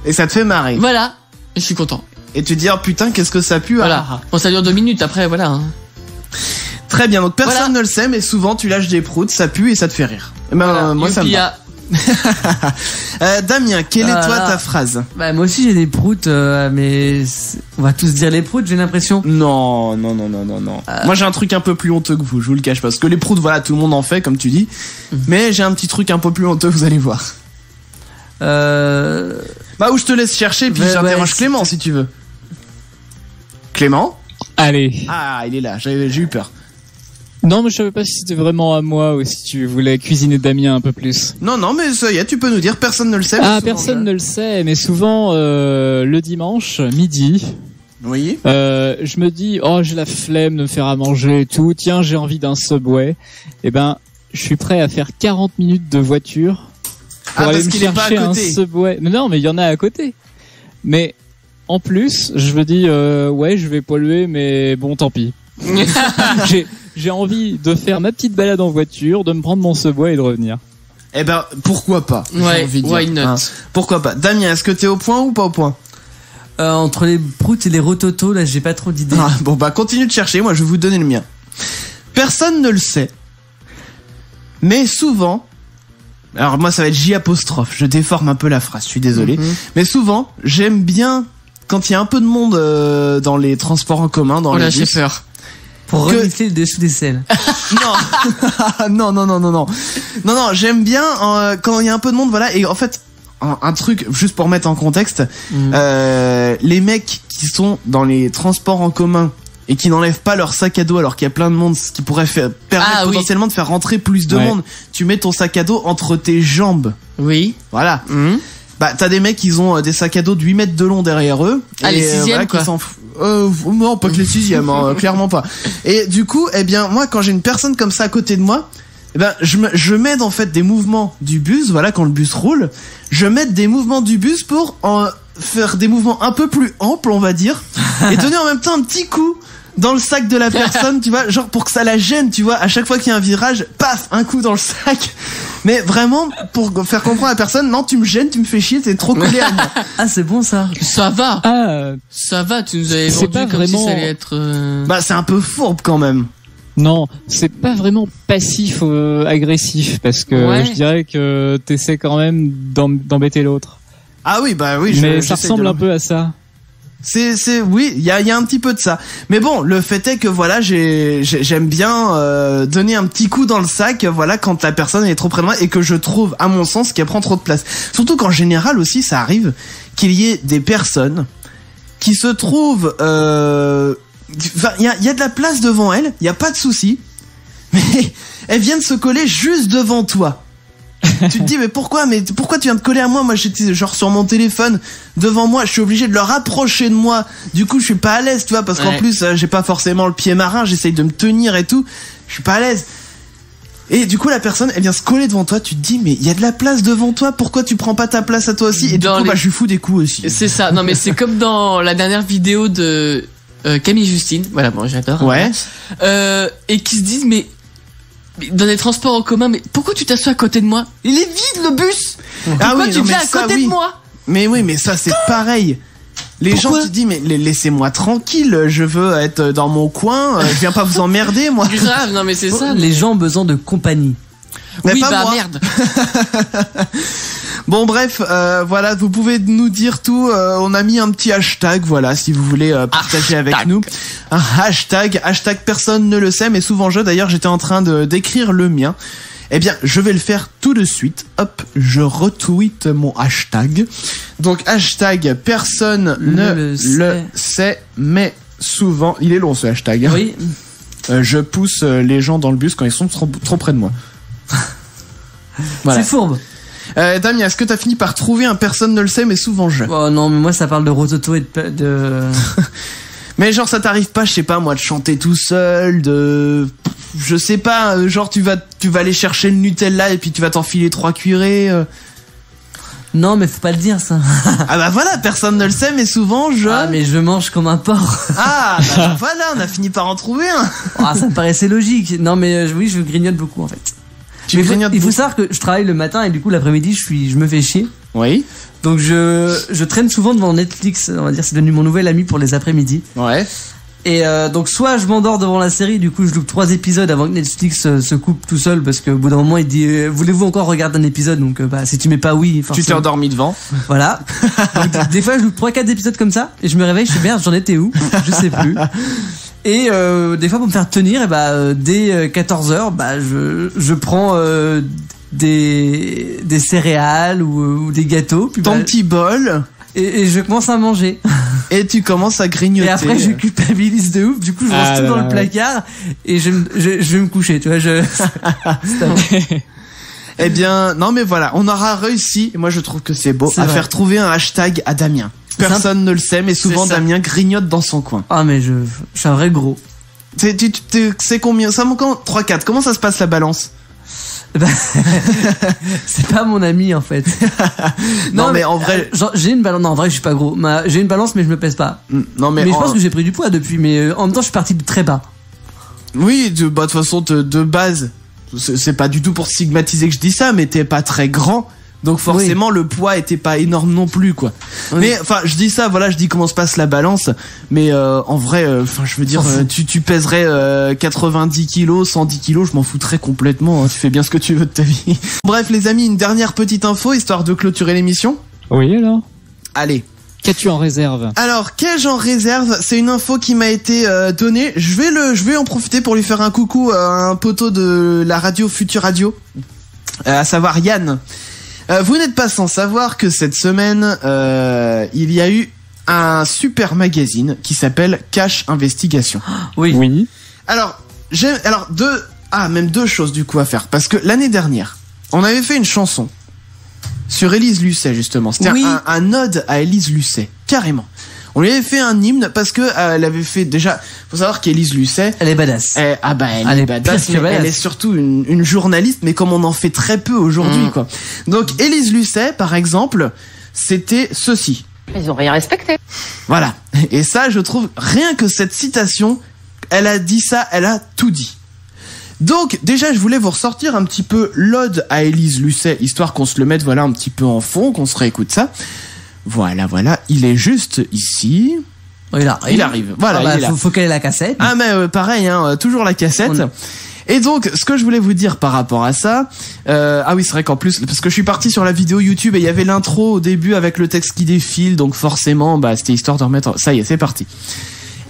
Et ça te fait marrer. Voilà. Je suis content. Et tu te dis, oh putain, qu'est-ce que ça pue. Voilà. Bon, ça dure 2 minutes après, voilà. Hein. Très bien, donc personne ne le sait, mais souvent tu lâches des proutes, ça pue et ça te fait rire. Et ben voilà. moi ça me va. Damien, quelle est toi ta phrase? Bah moi aussi j'ai des proutes, mais on va tous dire les proutes, j'ai l'impression. Non. Moi j'ai un truc un peu plus honteux que vous, je vous le cache pas. Parce que les proutes, voilà, tout le monde en fait, comme tu dis. Mais j'ai un petit truc un peu plus honteux, vous allez voir. Bah où je te laisse chercher, puis j'interroge Clément si tu veux. Clément? Allez. Ah, il est là, j'ai eu peur. Non, mais je savais pas si c'était vraiment à moi ou si tu voulais cuisiner Damien un peu plus. Non, mais ça y est, tu peux nous dire, personne ne le sait. Ah, personne ne le sait, mais souvent, le dimanche, midi, oui. Je me dis, oh, j'ai la flemme de me faire à manger et tout, tiens, j'ai envie d'un Subway. Eh ben, je suis prêt à faire 40 minutes de voiture pour aller me chercher un Subway. Mais non, mais il y en a à côté. Mais, en plus, je me dis, ouais, je vais polluer, mais bon, tant pis. J'ai envie de faire ma petite balade en voiture, de me prendre mon Subway et de revenir. Eh ben, pourquoi pas? Ouais, why not? Pourquoi pas? Damien, est-ce que t'es au point ou pas au point? Entre les proutes et les rototos, là, j'ai pas trop d'idées. Bon, bah, continue de chercher, moi je vais vous donner le mien. Personne ne le sait. Mais souvent, alors moi ça va être J', je déforme un peu la phrase, je suis désolé. Mais souvent, j'aime bien quand il y a un peu de monde dans les transports en commun, dans les bus. J'ai peur. Pour renifler le dessous des selles. Non, j'aime bien quand il y a un peu de monde, voilà. Et en fait, un truc, juste pour mettre en contexte, les mecs qui sont dans les transports en commun et qui n'enlèvent pas leur sac à dos alors qu'il y a plein de monde, ce qui pourrait permettre potentiellement de faire rentrer plus de monde. Tu mets ton sac à dos entre tes jambes. Oui. Voilà. Bah, t'as des mecs, ils ont des sacs à dos de 8 mètres de long derrière eux. Ah, les sixièmes, quoi. Non, pas que les sixièmes, clairement pas. Et du coup, eh bien, moi, quand j'ai une personne comme ça à côté de moi, eh ben, je m'aide en fait des mouvements du bus, voilà, quand le bus roule, je m'aide des mouvements du bus pour faire des mouvements un peu plus amples, on va dire, et donner en même temps un petit coup dans le sac de la personne, tu vois, genre pour que ça la gêne, tu vois, à chaque fois qu'il y a un virage, paf, un coup dans le sac. Mais vraiment, pour faire comprendre à la personne, non, tu me gênes, tu me fais chier, t'es trop collé à moi. Ah, c'est bon ça. Ça va. Ça va, tu nous avais vendu comme si ça allait être... Bah, c'est un peu fourbe quand même. Non, c'est pas vraiment passif agressif parce que je dirais que t'essaies quand même d'embêter l'autre. Ah oui, bah oui. Mais ça ressemble un peu à ça. Oui, il y a un petit peu de ça. Mais bon, le fait est que voilà, j'aime bien donner un petit coup dans le sac, voilà, quand la personne est trop près de moi et que je trouve, à mon sens, qu'elle prend trop de place. Surtout qu'en général aussi, ça arrive qu'il y ait des personnes qui se trouvent, enfin, il y a de la place devant elles, il y a pas de souci, mais elles viennent se coller juste devant toi. Tu te dis mais pourquoi tu viens de coller à moi? Moi j'étais genre sur mon téléphone devant moi, je suis obligé de le rapprocher de moi. Du coup je suis pas à l'aise, tu vois, parce qu'en plus j'ai pas forcément le pied marin, j'essaye de me tenir et tout. Je suis pas à l'aise. Et du coup la personne elle vient se coller devant toi, tu te dis mais il y a de la place devant toi, pourquoi tu prends pas ta place à toi aussi? Et du coup bah je lui fous des coups aussi. C'est ça. Non mais c'est comme dans la dernière vidéo de Camille Justine, voilà, bon j'adore. Ouais. Et qui se disent mais dans les transports en commun, mais pourquoi tu t'assois à côté de moi? Il est vide le bus. Pourquoi tu viens à côté de moi? Mais oui, mais ça c'est pareil. Les gens te disent mais laissez-moi tranquille, je veux être dans mon coin, je viens pas vous emmerder moi. Grave, non mais c'est ça. Les gens ont besoin de compagnie. Mais oui, pas bah moi. merde. Bon bref, voilà, vous pouvez nous dire tout. On a mis un petit hashtag, voilà, si vous voulez partager avec nous. Un hashtag personne ne le sait, mais souvent d'ailleurs j'étais en train d'écrire le mien. Eh bien, je vais le faire tout de suite. Hop, je retweet mon hashtag. Donc, hashtag personne ne le sait, mais souvent... Il est long ce hashtag. Oui. Je pousse les gens dans le bus quand ils sont trop près de moi. Voilà. C'est fourbe. Damien, est-ce que t'as fini par trouver un personne ne le sait, mais souvent je... Oh non, mais moi ça parle de rototo et de... Mais genre ça t'arrive pas, je sais pas moi, de chanter tout seul, de... Je sais pas, genre tu vas aller chercher le Nutella et puis tu vas t'enfiler 3 cuillerées... Non, mais faut pas le dire ça. Ah bah voilà, personne ne le sait, mais souvent je... Ah, mais je mange comme un porc. Ah, bah voilà, on a fini par en trouver un. Ah, ça me paraissait logique. Non, mais oui, je grignote beaucoup en fait. Il faut savoir que je travaille le matin et du coup l'après-midi je me fais chier. Oui. Donc je traîne souvent devant Netflix, on va dire c'est devenu mon nouvel ami pour les après-midi. Ouais. Et donc soit je m'endors devant la série, du coup je loupe 3 épisodes avant que Netflix se coupe tout seul parce qu'au bout d'un moment il dit voulez-vous encore regarder un épisode, donc bah si tu mets pas oui forcément. Tu t'es endormi devant. Voilà. Donc, des fois je loupe 3-4 épisodes comme ça et je me réveille, je suis merde, j'en étais où, je sais plus. Et des fois pour me faire tenir, et bah dès 14h, bah je prends des céréales ou des gâteaux. Puis ton petit bol. Et je commence à manger. Et tu commences à grignoter. Et après je culpabilise de ouf. Du coup je range tout dans le placard et je vais me coucher. Tu vois, Eh bien, non mais voilà, on aura réussi. Et moi je trouve que c'est beau à faire trouver un hashtag à Damien. Personne ne le sait, mais souvent Damien grignote dans son coin. Ah mais je suis un vrai gros. C'est combien? Ça manque 3-4. Comment ça se passe la balance? C'est pas mon ami en fait. non mais en vrai, j'ai une balance. Non en vrai je suis pas gros. J'ai une balance mais je me pèse pas. Non mais je pense que j'ai pris du poids depuis. Mais en même temps je suis parti de très bas. Oui, de toute façon de base, c'est pas du tout pour stigmatiser que je dis ça, mais t'es pas très grand. Donc forcément le poids était pas énorme non plus quoi. Oui. Mais enfin je dis ça, voilà, je dis comment se passe la balance, mais en vrai enfin je veux dire tu pèserais 90 kilos, 110 kilos, je m'en foutrais complètement, hein, tu fais bien ce que tu veux de ta vie. Bref les amis, une dernière petite info histoire de clôturer l'émission. Oui alors. Allez. Qu'as-tu en réserve? Alors, qu'ai-je en réserve? C'est une info qui m'a été donnée. Je vais en profiter pour lui faire un coucou à un poteau de la radio Futur Radio, à savoir Yann. Vous n'êtes pas sans savoir que cette semaine, il y a eu un super magazine qui s'appelle Cash Investigation. Oui. Alors, même deux choses du coup à faire. Parce que l'année dernière, on avait fait une chanson sur Élise Lucet justement. C'était un ode à Élise Lucet, carrément. On lui avait fait un hymne parce que elle avait fait déjà. Faut savoir qu'Élise Lucet, elle est badass. Elle est badass. Elle est surtout une journaliste, mais comme on en fait très peu aujourd'hui, quoi. Donc Élise Lucet, par exemple, c'était ceci. Ils ont rien respecté. Voilà. Et ça, je trouve rien que cette citation, elle a dit ça, elle a tout dit. Donc déjà, je voulais vous ressortir un petit peu l'ode à Élise Lucet, histoire qu'on se le mette un petit peu en fond, qu'on se réécoute ça. Voilà, il est juste ici. Il arrive. Voilà, il est là. Faut qu'elle ait la cassette. Ah mais pareil, hein, toujours la cassette. Et donc, ce que je voulais vous dire par rapport à ça, ah oui, c'est vrai qu'en plus, parce que je suis parti sur la vidéo YouTube et il y avait l'intro au début avec le texte qui défile, donc forcément, c'était histoire de remettre. Ça y est, c'est parti.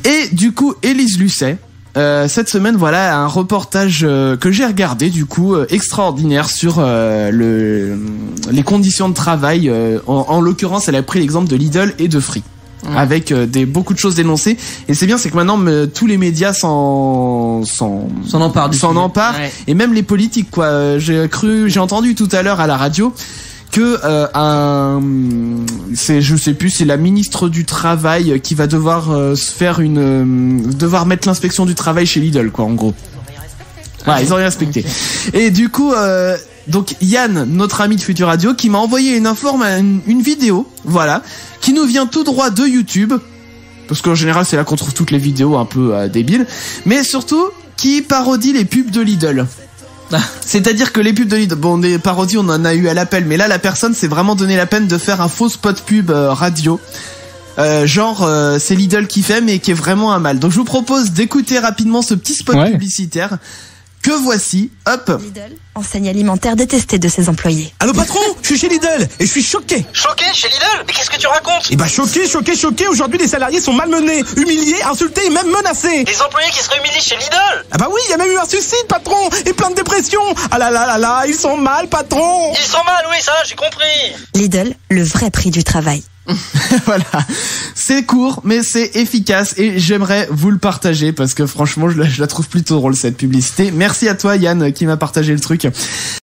Et du coup, Élise Lucet. Cette semaine, un reportage que j'ai regardé, du coup, extraordinaire sur les conditions de travail. En l'occurrence, elle a pris l'exemple de Lidl et de Free, avec beaucoup de choses dénoncées. Et c'est bien, c'est que maintenant tous les médias s'en emparent, et même les politiques, quoi. J'ai entendu tout à l'heure à la radio que je sais plus, c'est la ministre du travail qui va devoir devoir mettre l'inspection du travail chez Lidl, quoi, en gros. Voilà, ils ont rien respecté. Et du coup, donc Yann, notre ami de Futur Radio, qui m'a envoyé une vidéo, qui nous vient tout droit de YouTube, parce qu'en général c'est là qu'on trouve toutes les vidéos un peu débiles, mais surtout qui parodie les pubs de Lidl. C'est-à-dire que les pubs de Lidl, des parodies on en a eu à l'appel, mais là la personne s'est vraiment donné la peine de faire un faux spot pub radio, c'est Lidl qui fait, mais qui est vraiment un mal. Donc je vous propose d'écouter rapidement ce petit spot publicitaire que voici. Hop. Lidl, enseigne alimentaire détestée de ses employés. Allô patron, je suis chez Lidl et je suis choqué. Choqué chez Lidl? Mais qu'est-ce que tu racontes? Eh bah choqué. Aujourd'hui les salariés sont malmenés, humiliés, insultés et même menacés. Les employés qui seraient humiliés chez Lidl? Ah bah oui, il y a même eu un suicide patron et plein de dépression. Ah là, ils sont mal patron. Ils sont mal, oui, ça j'ai compris. Lidl, le vrai prix du travail. Voilà, c'est court mais c'est efficace et j'aimerais vous le partager parce que franchement je la trouve plutôt drôle cette publicité. Merci à toi Yann qui m'a partagé le truc.